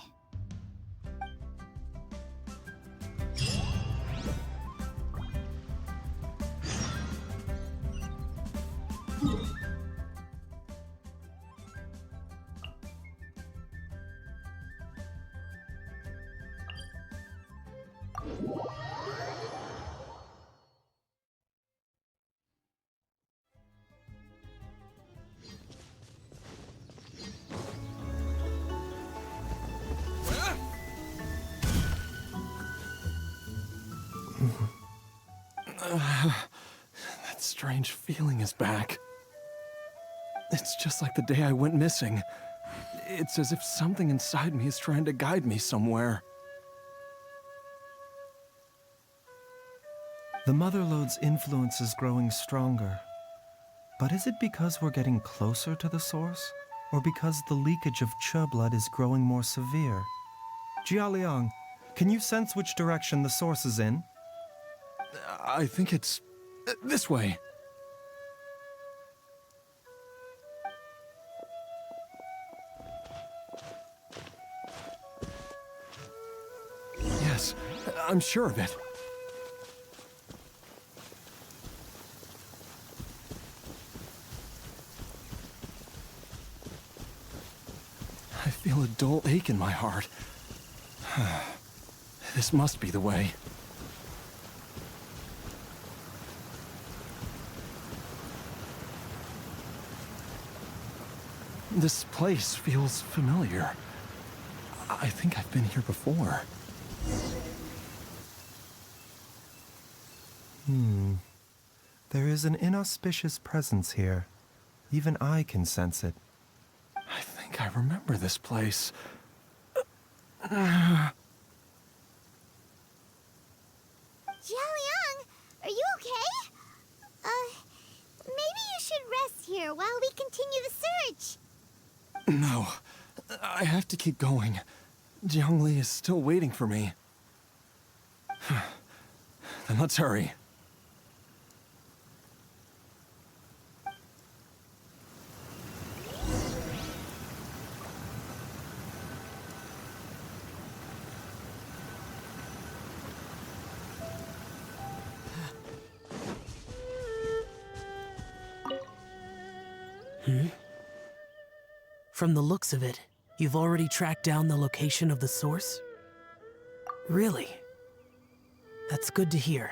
That strange feeling is back. It's just like the day I went missing. It's as if something inside me is trying to guide me somewhere. The Mother Lode's influence is growing stronger. But is it because we're getting closer to the source? Or because the leakage of Che blood is growing more severe? Jialiang, can you sense which direction the source is in? I think it's this way. Yes, I'm sure of it. I feel a dull ache in my heart. This must be the way. This place feels familiar. I think I've been here before. There is an inauspicious presence here. Even I can sense it. I think I remember this place. Jialiang, are you okay? Maybe you should rest here while we continue the search. No, I have to keep going. Jiangli is still waiting for me. Then let's hurry. From the looks of it, you've already tracked down the location of the source? Really? That's good to hear.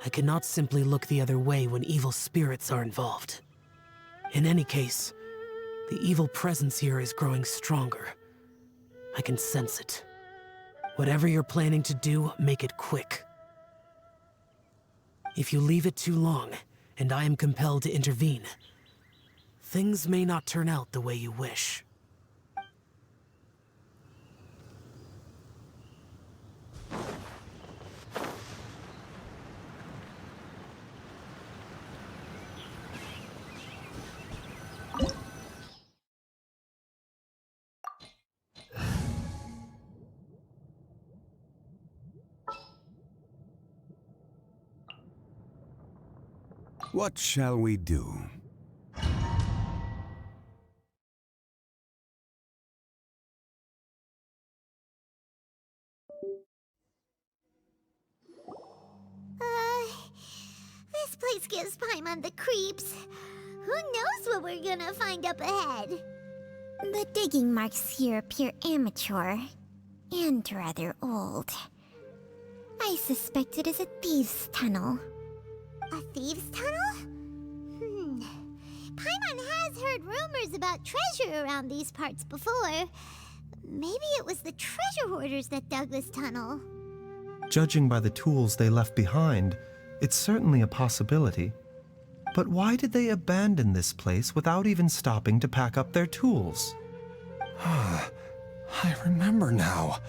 I cannot simply look the other way when evil spirits are involved. In any case, the evil presence here is growing stronger. I can sense it. Whatever you're planning to do, make it quick. If you leave it too long, and I am compelled to intervene, things may not turn out the way you wish. What shall we do? This place gives Paimon the creeps. Who knows what we're gonna find up ahead? The digging marks here appear amateur and rather old. I suspect it is a thieves' tunnel. A thieves' tunnel? Paimon has heard rumors about treasure around these parts before. Maybe it was the treasure hoarders that dug this tunnel. Judging by the tools they left behind, it's certainly a possibility. But why did they abandon this place without even stopping to pack up their tools? I remember now.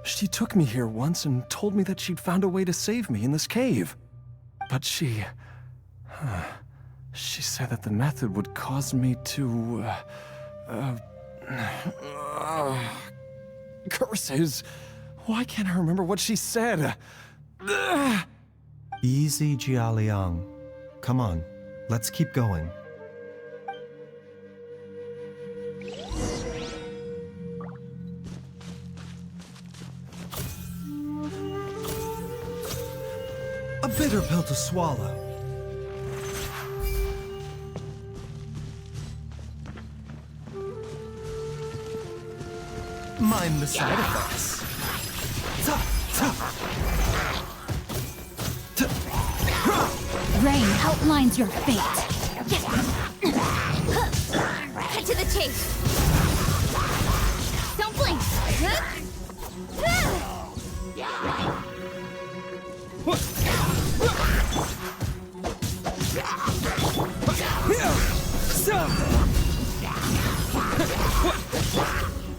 She took me here once and told me that she'd found a way to save me in this cave. But she said that the method would cause me to, Curses! Why can't I remember what she said? Easy, Jialiang. Come on, let's keep going. A bitter pill to swallow. Mind the side effects. Rain outlines your fate. Cut to the chase. Don't blink.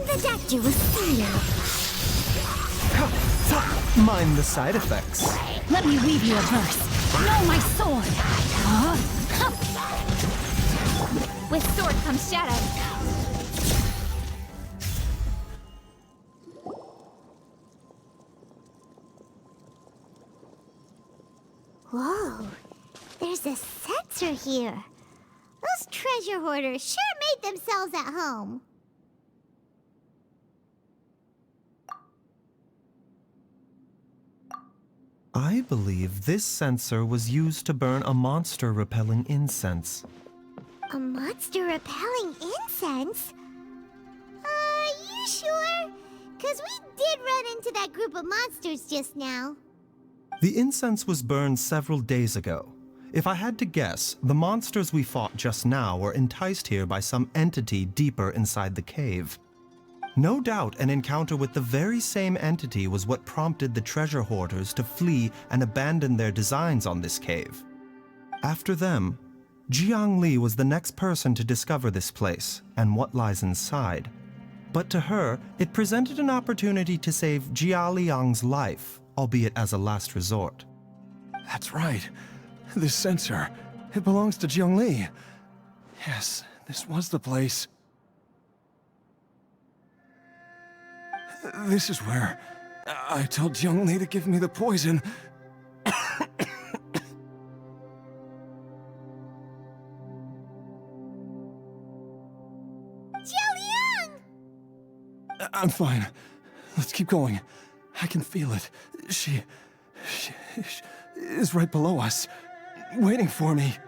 The doctor will see you. Mind the side effects. Let me weave you a verse. Know my sword. With sword comes shadow. Whoa, there's a sensor here. Those treasure hoarders sure made themselves at home. I believe this sensor was used to burn a monster-repelling incense. A monster repelling incense? You sure? 'Cause we did run into that group of monsters just now. The incense was burned several days ago. If I had to guess, the monsters we fought just now were enticed here by some entity deeper inside the cave. No doubt an encounter with the very same entity was what prompted the treasure hoarders to flee and abandon their designs on this cave. After them, Jiang Li was the next person to discover this place and what lies inside. But to her, it presented an opportunity to save Jia Liang's life, albeit as a last resort. That's right. This sensor, it belongs to Jiang Li. Yes, this was the place. This is where I told Jiang Li to give me the poison. Jialiang! I'm fine. Let's keep going. I can feel it. She is right below us, waiting for me.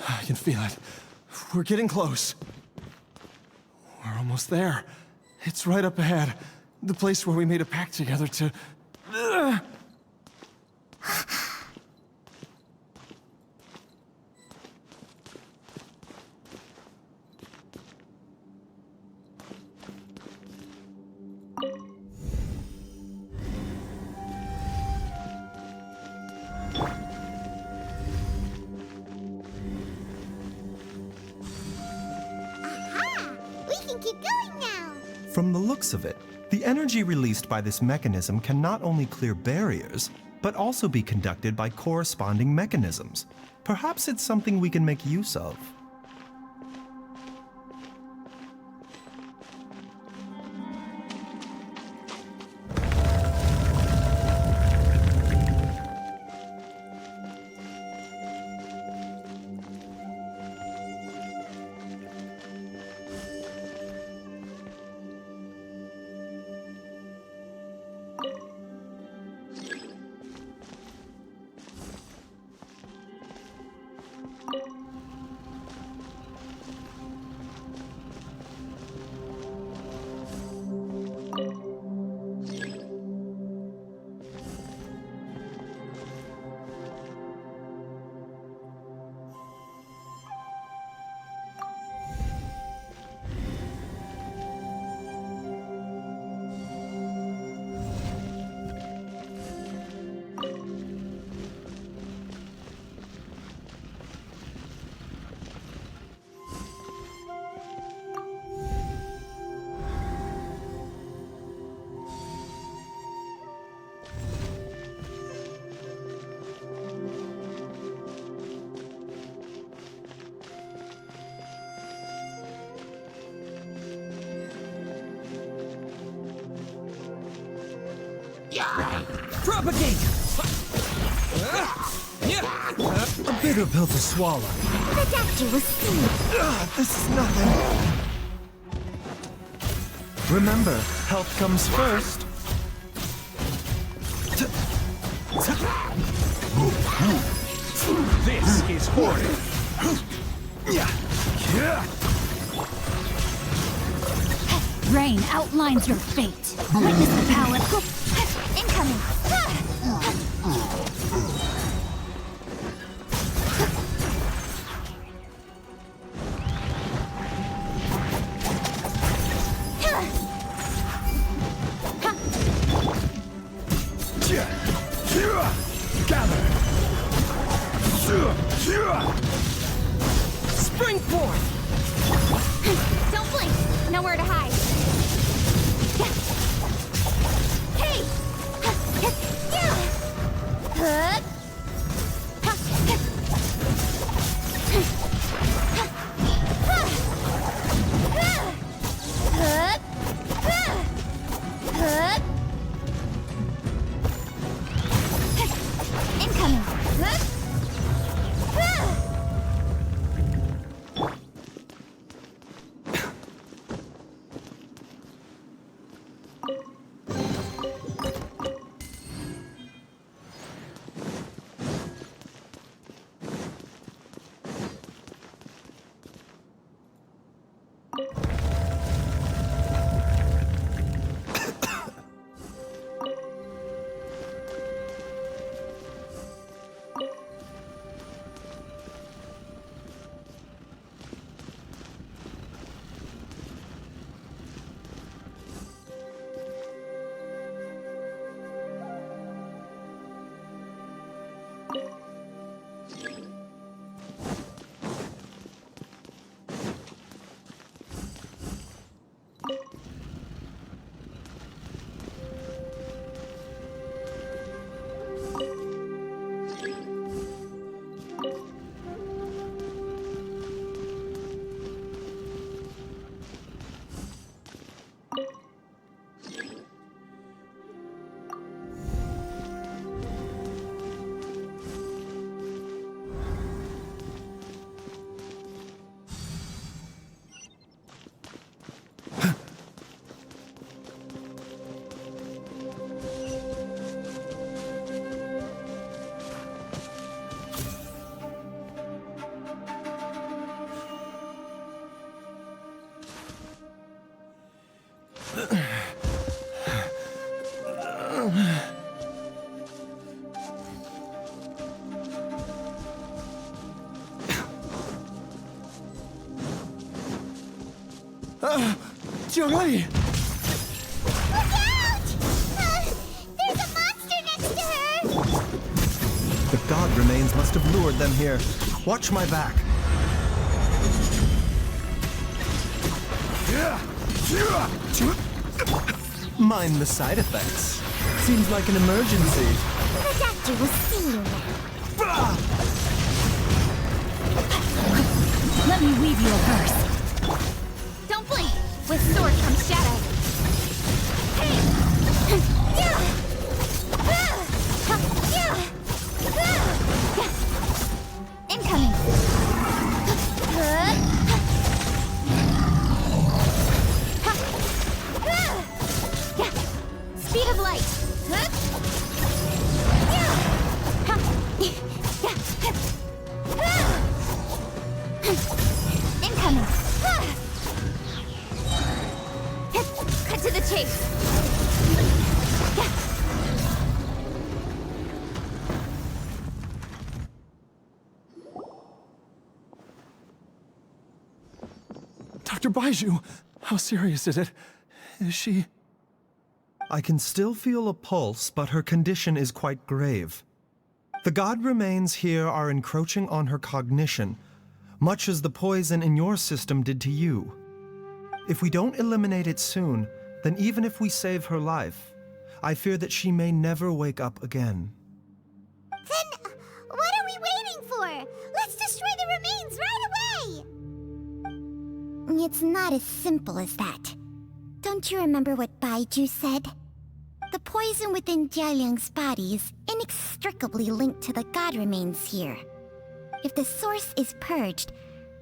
I can feel it. We're getting close. We're almost there. It's right up ahead. The place where we made a pact together to... We can keep going now. From the looks of it, the energy released by this mechanism can not only clear barriers, but also be conducted by corresponding mechanisms. Perhaps it's something we can make use of. Propagate! A bitter pill to swallow. The doctor will see. This is nothing. Remember, health comes first. This is horrid. Rain outlines your fate. Witness the power. Incoming. Gather. Spring forth! Don't blink. Nowhere to hide. Hey! Incoming. Jiangli! Look out! There's a monster next to her! The god remains must have lured them here. Watch my back. Mind the side effects. Seems like an emergency. The doctor will see you now. Let me weave you a verse. Don't blink. With sword comes shadow. Incoming. Speed of light. Incoming. Cut to the chase. Dr. Baizhu, how serious is it? Is she... I can still feel a pulse, but her condition is quite grave. The god remains here are encroaching on her cognition, much as the poison in your system did to you. If we don't eliminate it soon, then even if we save her life, I fear that she may never wake up again. Then, what are we waiting for? Let's destroy the remains right away! It's not as simple as that. Don't you remember what Baizhu said? The poison within Jialiang's body is inextricably linked to the god remains here. If the source is purged,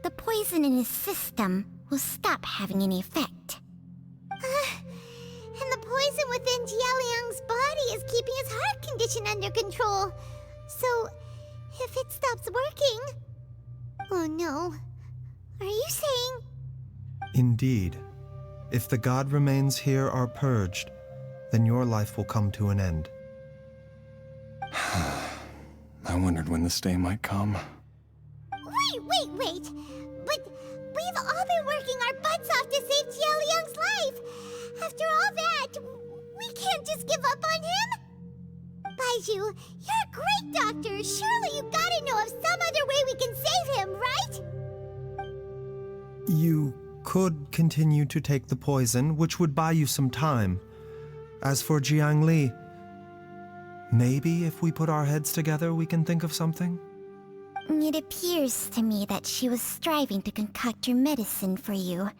the poison in his system will stop having any effect. And the poison within Jialiang's body is keeping his heart condition under control. So, if it stops working... Oh no. Are you saying... Indeed. If the god remains here are purged, then your life will come to an end. I wondered when this day might come. Wait! But we've all been working our butts off to save Jialiang's life! After all that, we can't just give up on him! Baizhu, you're a great doctor! Surely you gotta know of some other way we can save him, right? You could continue to take the poison, which would buy you some time. As for Jiang Li, maybe if we put our heads together, we can think of something? It appears to me that she was striving to concoct your medicine for you,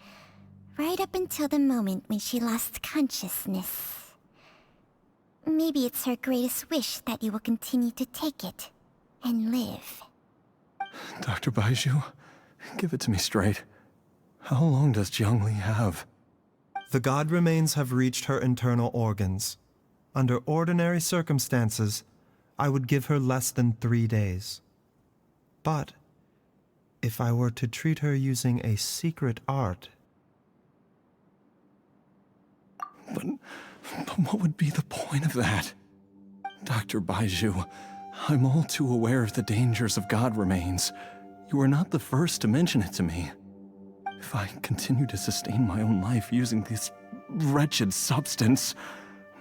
right up until the moment when she lost consciousness. Maybe it's her greatest wish that you will continue to take it and live. Dr. Baizhu, give it to me straight. How long does Jiang Li have? The god remains have reached her internal organs. Under ordinary circumstances, I would give her less than 3 days. But if I were to treat her using a secret art... But what would be the point of that? Dr. Baizhu, I'm all too aware of the dangers of god remains. You are not the first to mention it to me. If I continue to sustain my own life using this wretched substance,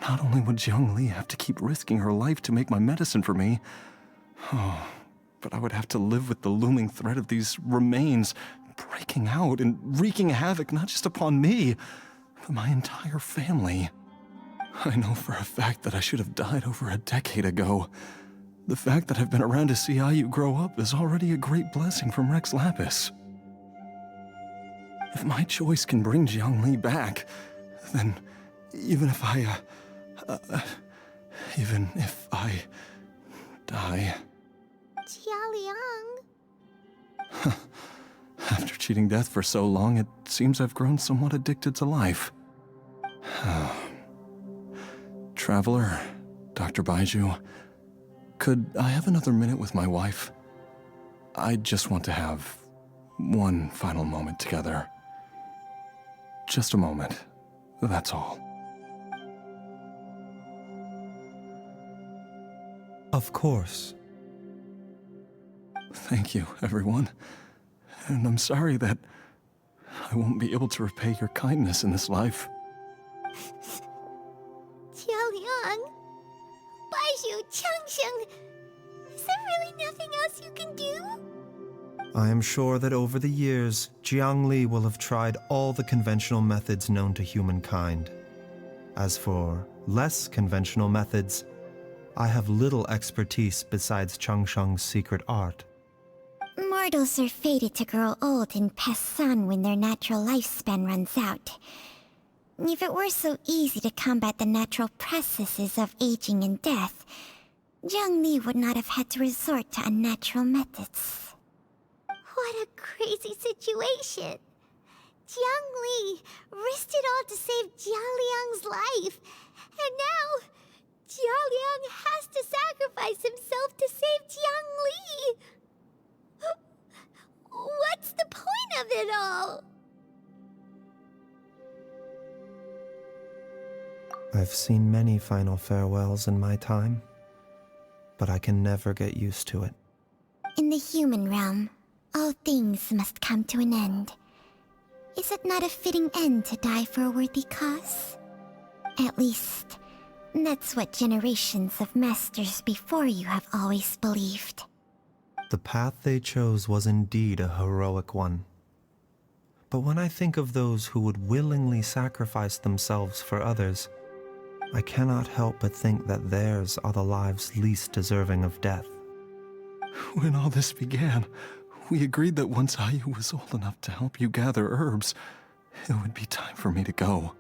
not only would Jiang Li have to keep risking her life to make my medicine for me, but I would have to live with the looming threat of these remains breaking out and wreaking havoc not just upon me, but my entire family. I know for a fact that I should have died over a decade ago. The fact that I've been around to see how you grow up is already a great blessing from Rex Lapis. If my choice can bring Jiang Li back, then even if I die... Jialiang... After cheating death for so long, it seems I've grown somewhat addicted to life. Traveler, Dr. Baizhu, could I have another minute with my wife? I just want to have one final moment together. Just a moment, that's all. Of course. Thank you, everyone. And I'm sorry that I won't be able to repay your kindness in this life. Jialiang... Baizhu, Changsheng... Is there really nothing else you can do? I am sure that over the years, Jiang Li will have tried all the conventional methods known to humankind. As for less conventional methods, I have little expertise besides Changsheng's secret art. Mortals are fated to grow old and pass on when their natural lifespan runs out. If it were so easy to combat the natural processes of aging and death, Jiang Li would not have had to resort to unnatural methods. What a crazy situation. Jiang Li risked it all to save Jialiang's life. And now, Jialiang has to sacrifice himself to save Jiang Li. What's the point of it all? I've seen many final farewells in my time, but I can never get used to it. In the human realm, all things must come to an end. Is it not a fitting end to die for a worthy cause? At least, that's what generations of masters before you have always believed. The path they chose was indeed a heroic one. But when I think of those who would willingly sacrifice themselves for others, I cannot help but think that theirs are the lives least deserving of death. When all this began, we agreed that once Ayu was old enough to help you gather herbs, it would be time for me to go.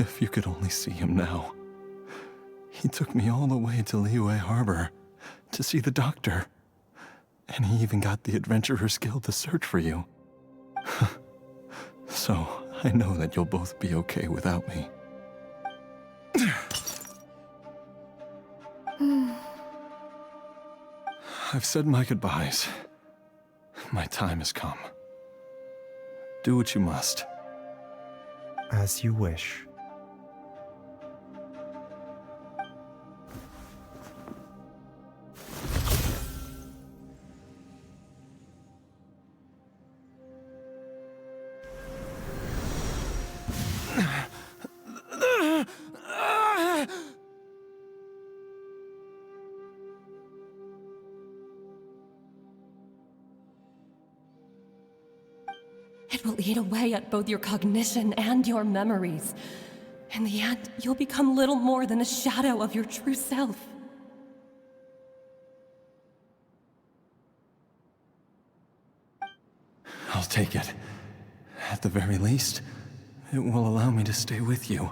If you could only see him now. He took me all the way to Liyue Harbor to see the doctor. And he even got the Adventurers Guild to search for you. So, I know that you'll both be okay without me. I've said my goodbyes. My time has come. Do what you must. As you wish. It will eat away at both your cognition and your memories. In the end, you'll become little more than a shadow of your true self. I'll take it. At the very least, it will allow me to stay with you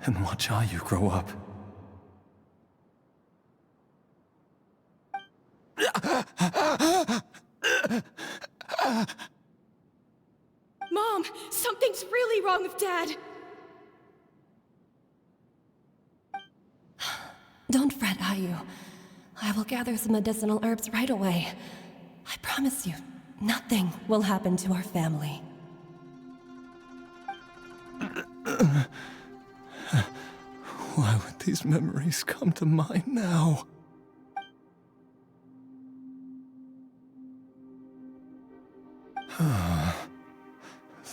and watch how you grow up. Mom, something's really wrong with Dad. Don't fret, Ayu. I will gather some medicinal herbs right away. I promise you, nothing will happen to our family. Why would these memories come to mind now?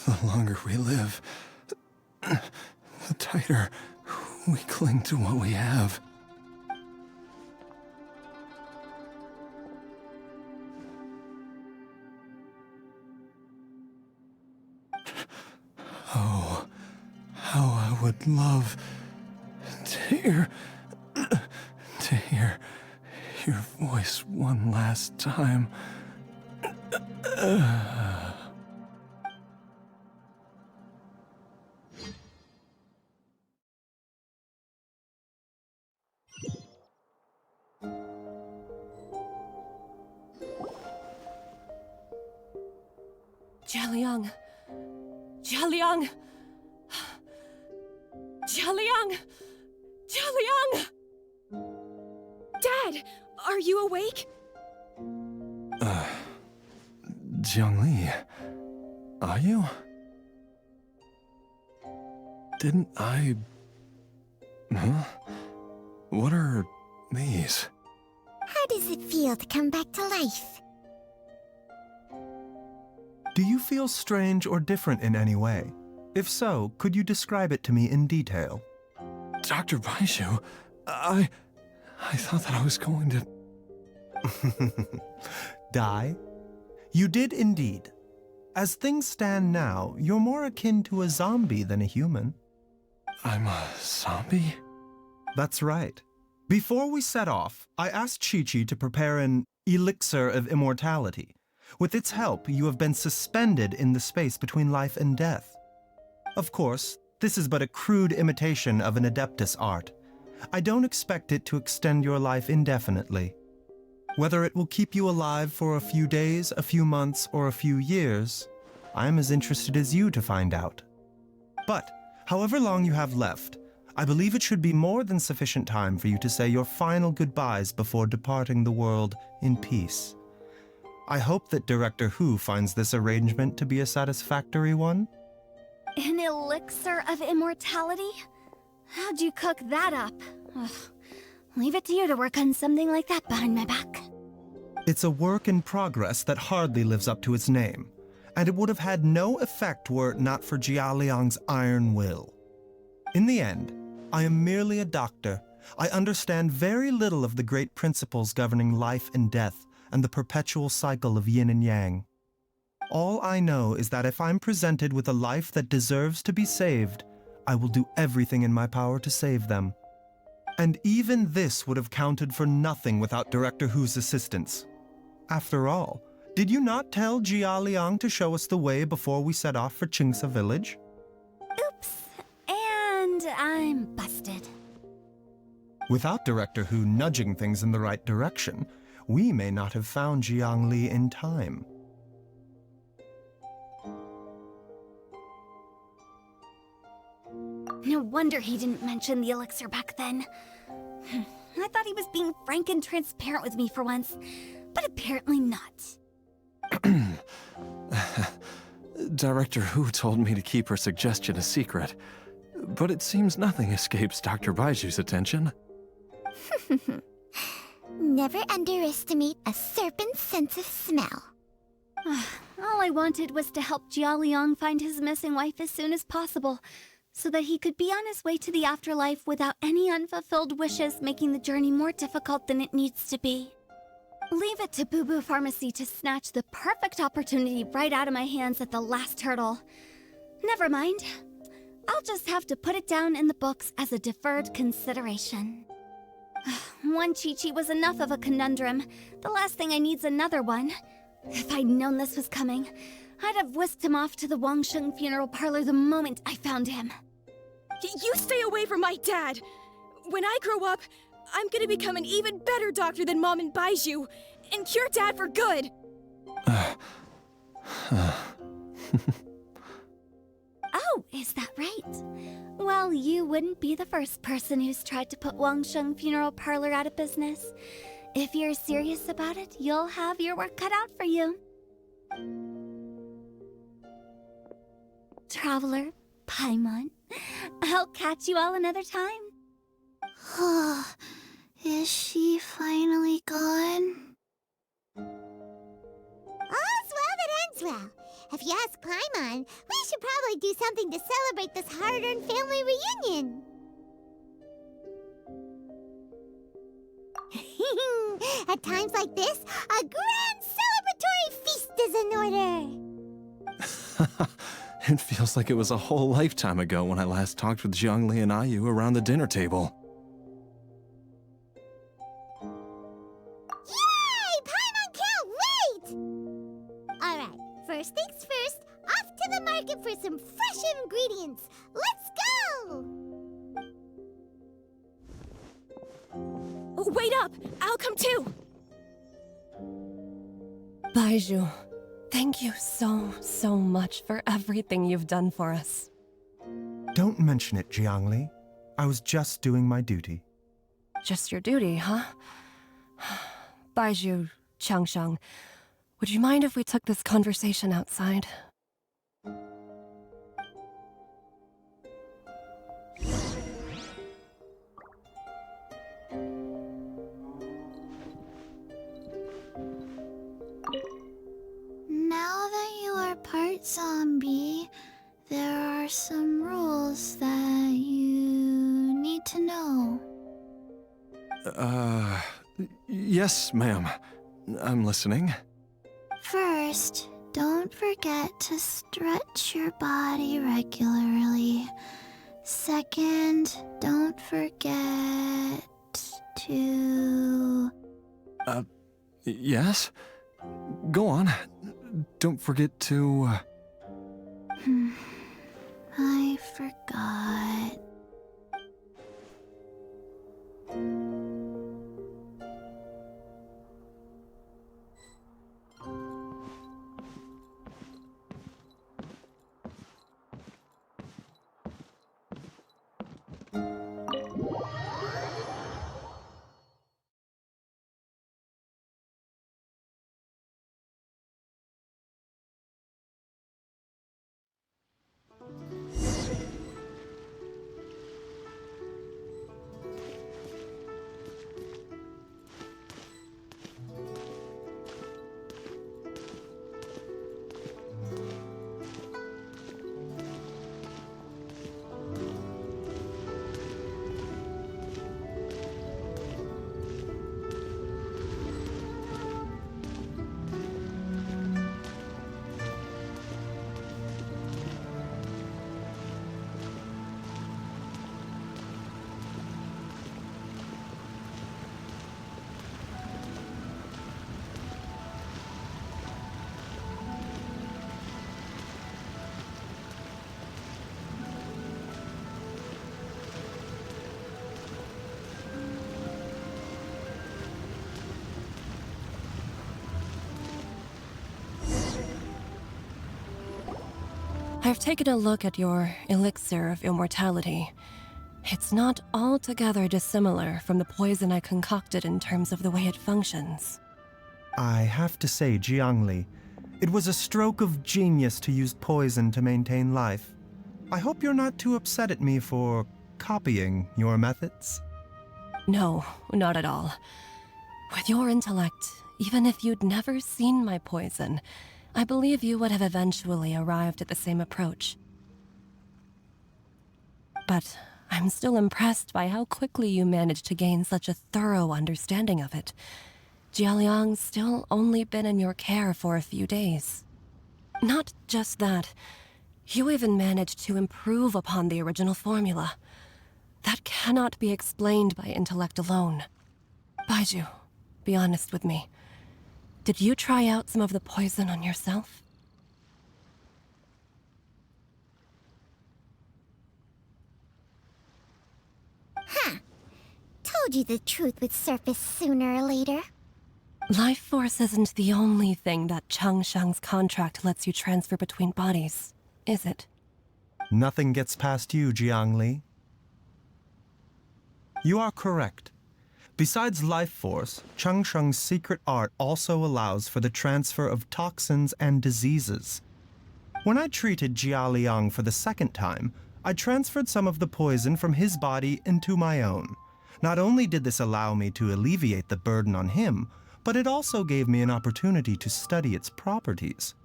The longer we live, the tighter we cling to what we have. Oh, how I would love to hear your voice one last time. Jialiang! Jialiang! Jialiang! Jialiang! Dad, are you awake? Jiangli, are you? Didn't I... Huh? What are these? How does it feel to come back to life? Do you feel strange or different in any way? If so, could you describe it to me in detail? Dr. Baizhu, I thought that I was going to... Die? You did indeed. As things stand now, you're more akin to a zombie than a human. I'm a zombie? That's right. Before we set off, I asked Chi-Chi to prepare an elixir of immortality. With its help, you have been suspended in the space between life and death. Of course, this is but a crude imitation of an Adeptus art. I don't expect it to extend your life indefinitely. Whether it will keep you alive for a few days, a few months, or a few years, I am as interested as you to find out. But, however long you have left, I believe it should be more than sufficient time for you to say your final goodbyes before departing the world in peace. I hope that Director Hu finds this arrangement to be a satisfactory one. An elixir of immortality? How'd you cook that up? Ugh. Leave it to you to work on something like that behind my back. It's a work in progress that hardly lives up to its name, and it would have had no effect were it not for Jialiang's iron will. In the end, I am merely a doctor. I understand very little of the great principles governing life and death and the perpetual cycle of yin and yang. All I know is that if I'm presented with a life that deserves to be saved, I will do everything in my power to save them. And even this would have counted for nothing without Director Hu's assistance. After all, did you not tell Jialiang to show us the way before we set off for Qingce village? Oops. And I'm busted. Without Director Hu nudging things in the right direction, we may not have found Jiangli in time. No wonder he didn't mention the elixir back then. I thought he was being frank and transparent with me for once, but apparently not. Director Hu told me to keep her suggestion a secret, but it seems nothing escapes Dr. Baizhu's attention. Never underestimate a serpent's sense of smell. All I wanted was to help Jialiang find his missing wife as soon as possible, so that he could be on his way to the afterlife without any unfulfilled wishes making the journey more difficult than it needs to be. Leave it to Boo Boo Pharmacy to snatch the perfect opportunity right out of my hands at the last hurdle. Never mind. I'll just have to put it down in the books as a deferred consideration. One Chi-Chi was enough of a conundrum. The last thing I need's another one. If I'd known this was coming, I'd have whisked him off to the Wangsheng funeral parlor the moment I found him. You stay away from my dad! When I grow up, I'm gonna become an even better doctor than Mom and Baizhu, and cure Dad for good! Oh, is that right? Well, you wouldn't be the first person who's tried to put Wangsheng Funeral Parlor out of business. If you're serious about it, you'll have your work cut out for you. Traveler, Paimon, I'll catch you all another time. Is she finally gone? All's well that ends well. If you ask Paimon, we should probably do something to celebrate this hard-earned family reunion. At times like this, a grand celebratory feast is in order. It feels like it was a whole lifetime ago when I last talked with Jiangli and Ayu around the dinner table. Yay! Paimon can't wait! Alright, first things first, off to the market for some fresh ingredients. Let's go! Wait up! I'll come too! Baizhu, thank you so much for everything you've done for us. Don't mention it, Jiangli. I was just doing my duty. Just your duty, huh? Baizhu, Changsheng, would you mind if we took this conversation outside? Now that you are part zombie, there are some rules that you need to know. Yes, ma'am. I'm listening. First, don't forget to stretch your body regularly. Second, don't forget to... Yes? Go on. Don't forget to... I forgot. I've taken a look at your elixir of immortality. It's not altogether dissimilar from the poison I concocted in terms of the way it functions. I have to say, Jiangli, it was a stroke of genius to use poison to maintain life. I hope you're not too upset at me for copying your methods. No, not at all. With your intellect, even if you'd never seen my poison, I believe you would have eventually arrived at the same approach. But I'm still impressed by how quickly you managed to gain such a thorough understanding of it. Jialiang's still only been in your care for a few days. Not just that, you even managed to improve upon the original formula. That cannot be explained by intellect alone. Baizhu, be honest with me. Did you try out some of the poison on yourself? Huh. Told you the truth would surface sooner or later. Life force isn't the only thing that Changshang's contract lets you transfer between bodies, is it? Nothing gets past you, Jiangli. You are correct. Besides life force, Changsheng's secret art also allows for the transfer of toxins and diseases. When I treated Jia Liang for the second time, I transferred some of the poison from his body into my own. Not only did this allow me to alleviate the burden on him, but it also gave me an opportunity to study its properties.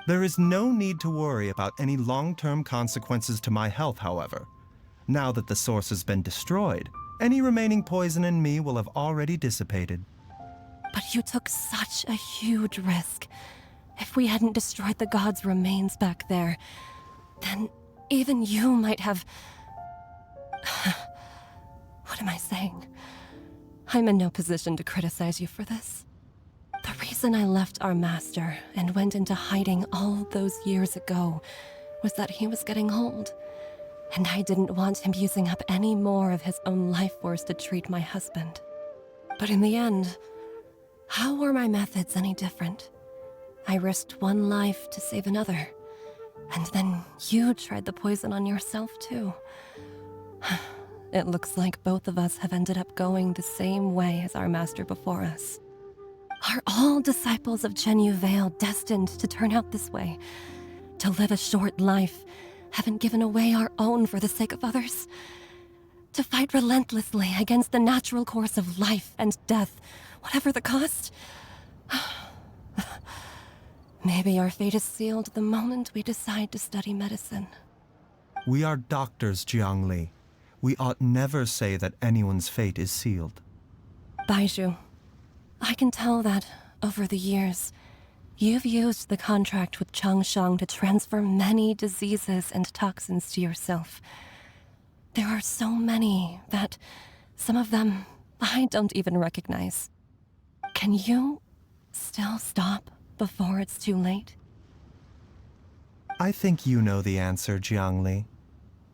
There is no need to worry about any long-term consequences to my health, however. Now that the source has been destroyed, any remaining poison in me will have already dissipated. But you took such a huge risk. If we hadn't destroyed the god's remains back there, then even you might have... What am I saying? I'm in no position to criticize you for this. The reason I left our master and went into hiding all those years ago was that he was getting old, and I didn't want him using up any more of his own life force to treat my husband. But in the end, how were my methods any different? I risked one life to save another, and then you tried the poison on yourself too. It looks like both of us have ended up going the same way as our master before us. Are all disciples of Chenyu Vale destined to turn out this way? To live a short life, having given away our own for the sake of others? To fight relentlessly against the natural course of life and death, whatever the cost? Maybe our fate is sealed the moment we decide to study medicine. We are doctors, Jiangli. We ought never say that anyone's fate is sealed. Baizhu, I can tell that, over the years, you've used the contract with Changshang to transfer many diseases and toxins to yourself. There are so many that some of them I don't even recognize. Can you still stop before it's too late? I think you know the answer, Jiangli.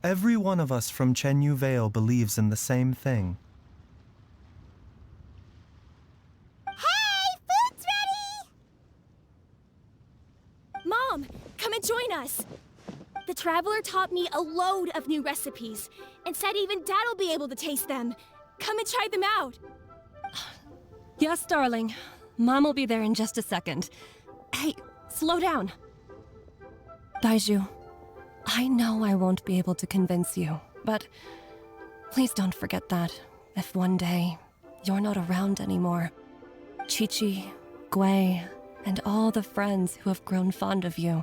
Every one of us from Chenyu Vale believes in the same thing. Hey, food's ready! Mom, come and join us. The Traveler taught me a load of new recipes and said even Dad'll be able to taste them. Come and try them out. Yes, darling. Mom will be there in just a second. Hey, slow down. Baizhu, I know I won't be able to convince you, but please don't forget that if one day you're not around anymore, Chi-Chi, Gui, and all the friends who have grown fond of you,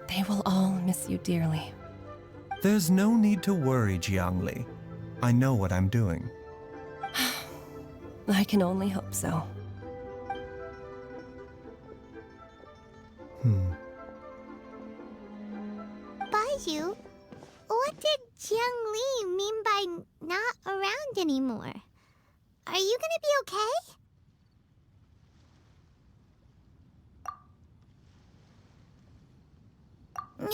they will all miss you dearly. There's no need to worry, Jiangli. I know what I'm doing. I can only hope so. Baizhu, what did Jiang Li mean by not around anymore? Are you gonna be okay?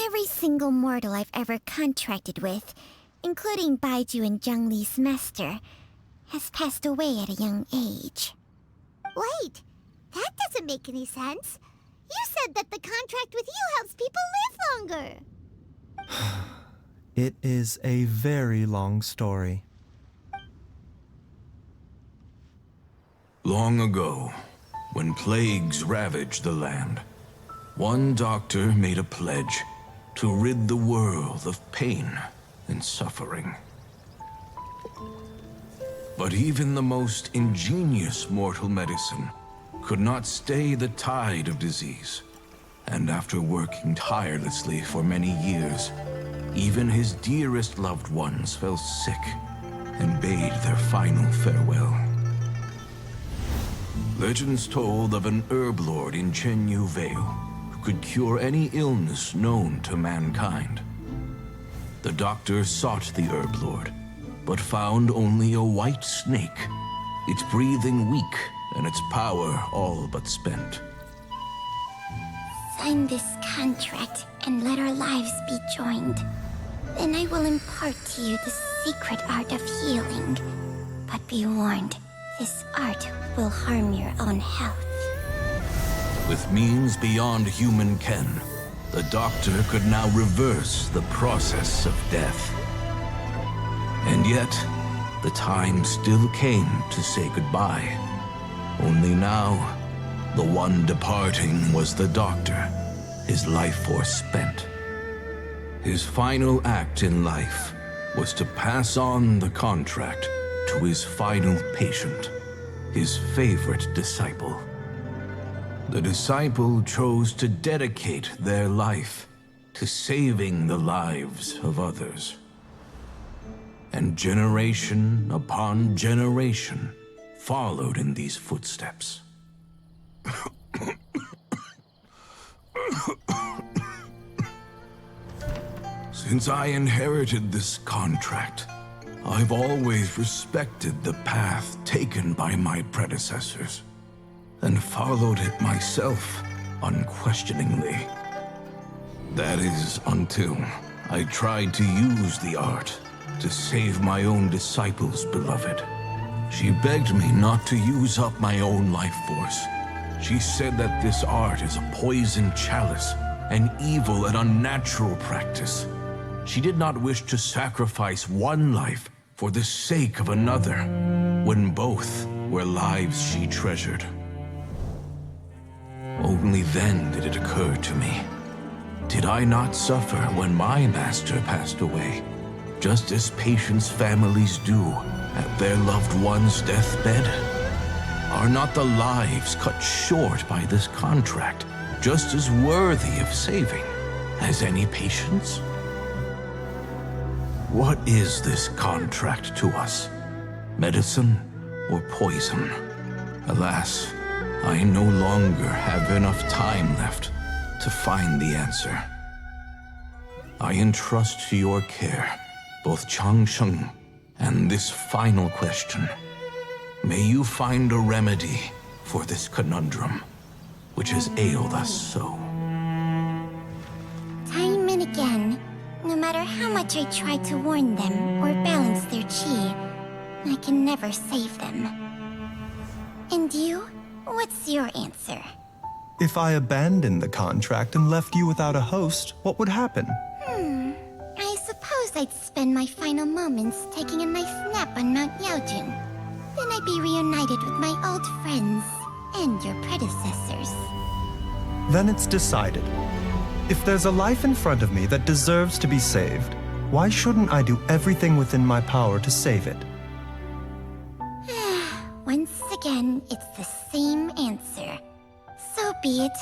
Every single mortal I've ever contracted with, including Baizhu and Zhang Li's master, has passed away at a young age. Wait, that doesn't make any sense. You said that the contract with you helps people live longer. It is a very long story. Long ago, when plagues ravaged the land, one doctor made a pledge to rid the world of pain and suffering. But even the most ingenious mortal medicine could not stay the tide of disease. And after working tirelessly for many years, even his dearest loved ones fell sick and bade their final farewell. Legends told of an herb lord in Chenyu Vale who could cure any illness known to mankind. The doctor sought the herb lord, but found only a white snake, its breathing weak and its power all but spent. Sign this contract and let our lives be joined. Then I will impart to you the secret art of healing. But be warned, this art will harm your own health. With means beyond human ken, the doctor could now reverse the process of death. And yet, the time still came to say goodbye. Only now, the one departing was the doctor, his life force spent. His final act in life was to pass on the contract to his final patient, his favorite disciple. The disciple chose to dedicate their life to saving the lives of others. And generation upon generation followed in these footsteps. Since I inherited this contract, I've always respected the path taken by my predecessors, and followed it myself unquestioningly. That is, until I tried to use the art to save my own disciple's beloved. She begged me not to use up my own life force. She said that this art is a poisoned chalice, an evil and unnatural practice. She did not wish to sacrifice one life for the sake of another, when both were lives she treasured. Only then did it occur to me. Did I not suffer when my master passed away, just as patients' families do at their loved one's deathbed? Are not the lives cut short by this contract just as worthy of saving as any patients? What is this contract to us? Medicine or poison? Alas, I no longer have enough time left to find the answer. I entrust to your care both Changsheng and this final question. May you find a remedy for this conundrum, which has ailed us so. Time and again, no matter how much I try to warn them or balance their chi, I can never save them. And you? What's your answer? If I abandoned the contract and left you without a host, what would happen? I suppose I'd spend my final moments taking a nice nap on Mount Yaojun. Then I'd be reunited with my old friends and your predecessors. Then it's decided. If there's a life in front of me that deserves to be saved, why shouldn't I do everything within my power to save it? Once again, it's the same answer. So be it.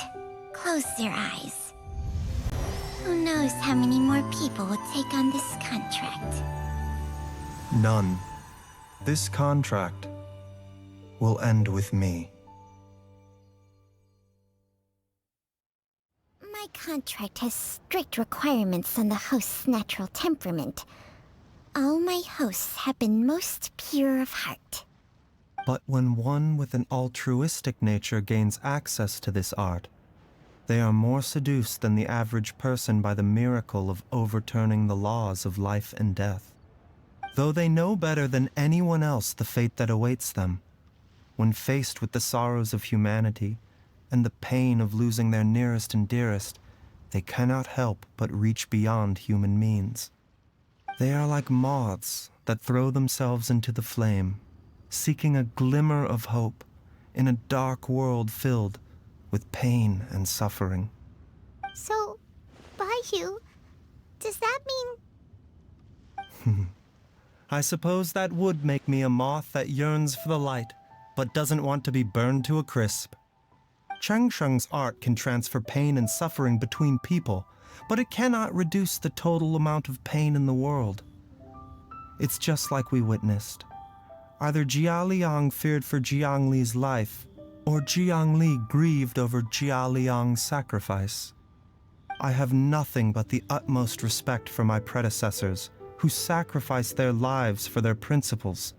Close your eyes. Who knows how many more people will take on this contract? None. This contract will end with me. My contract has strict requirements on the host's natural temperament. All my hosts have been most pure of heart. But when one with an altruistic nature gains access to this art, they are more seduced than the average person by the miracle of overturning the laws of life and death. Though they know better than anyone else the fate that awaits them, when faced with the sorrows of humanity and the pain of losing their nearest and dearest, they cannot help but reach beyond human means. They are like moths that throw themselves into the flame, seeking a glimmer of hope in a dark world filled with pain and suffering. So, Baizhu, does that mean... I suppose that would make me a moth that yearns for the light, but doesn't want to be burned to a crisp. Chang Sheng's art can transfer pain and suffering between people, but it cannot reduce the total amount of pain in the world. It's just like we witnessed. Either Jia Liang feared for Jiang Li's life, or Jiang Li grieved over Jia Liang's sacrifice. I have nothing but the utmost respect for my predecessors, who sacrificed their lives for their principles.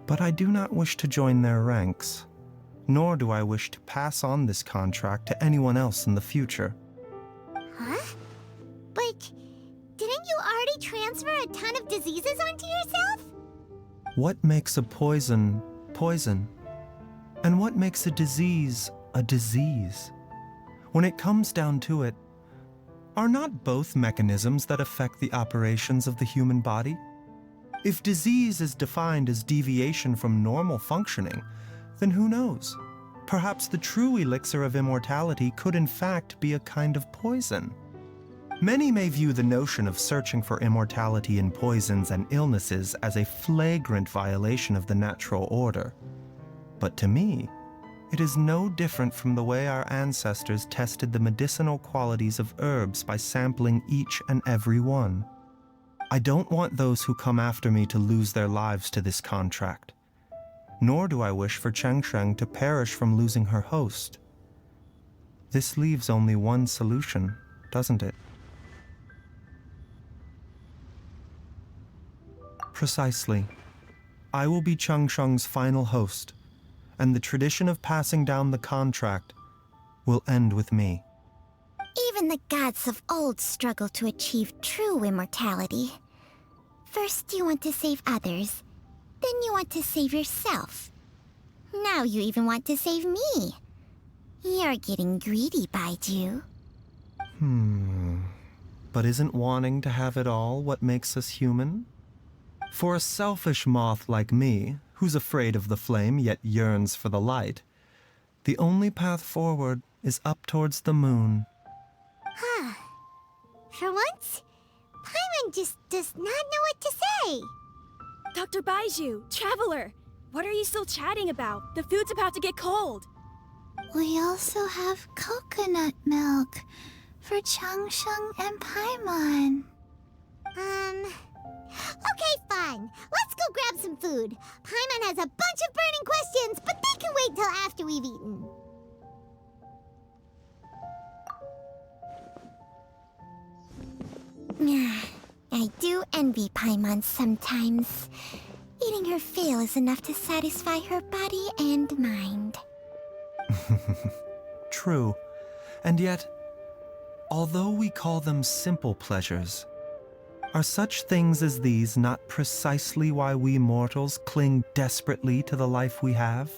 But I do not wish to join their ranks, nor do I wish to pass on this contract to anyone else in the future. Huh? But didn't you already transfer a ton of diseases onto yourself? What makes a poison, poison? And what makes a disease, a disease? When it comes down to it, are not both mechanisms that affect the operations of the human body? If disease is defined as deviation from normal functioning, then who knows? Perhaps the true elixir of immortality could in fact be a kind of poison. Many may view the notion of searching for immortality in poisons and illnesses as a flagrant violation of the natural order. But to me, it is no different from the way our ancestors tested the medicinal qualities of herbs by sampling each and every one. I don't want those who come after me to lose their lives to this contract. Nor do I wish for Cheng Sheng to perish from losing her host. This leaves only one solution, doesn't it? Precisely. I will be Cheng Sheng's final host, and the tradition of passing down the contract will end with me. Even the gods of old struggle to achieve true immortality. First you want to save others, then you want to save yourself. Now you even want to save me. You're getting greedy, Baizhu. But isn't wanting to have it all what makes us human? For a selfish moth like me, who's afraid of the flame yet yearns for the light, the only path forward is up towards the moon. Huh. For once, Paimon just does not know what to say. Dr. Baizhu, Traveler, what are you still chatting about? The food's about to get cold. We also have coconut milk for Changsheng and Paimon. Okay, fine. Let's go grab some food. Paimon has a bunch of burning questions, but they can wait till after we've eaten. I do envy Paimon sometimes. Eating her fill is enough to satisfy her body and mind. True. And yet, although we call them simple pleasures, are such things as these not precisely why we mortals cling desperately to the life we have?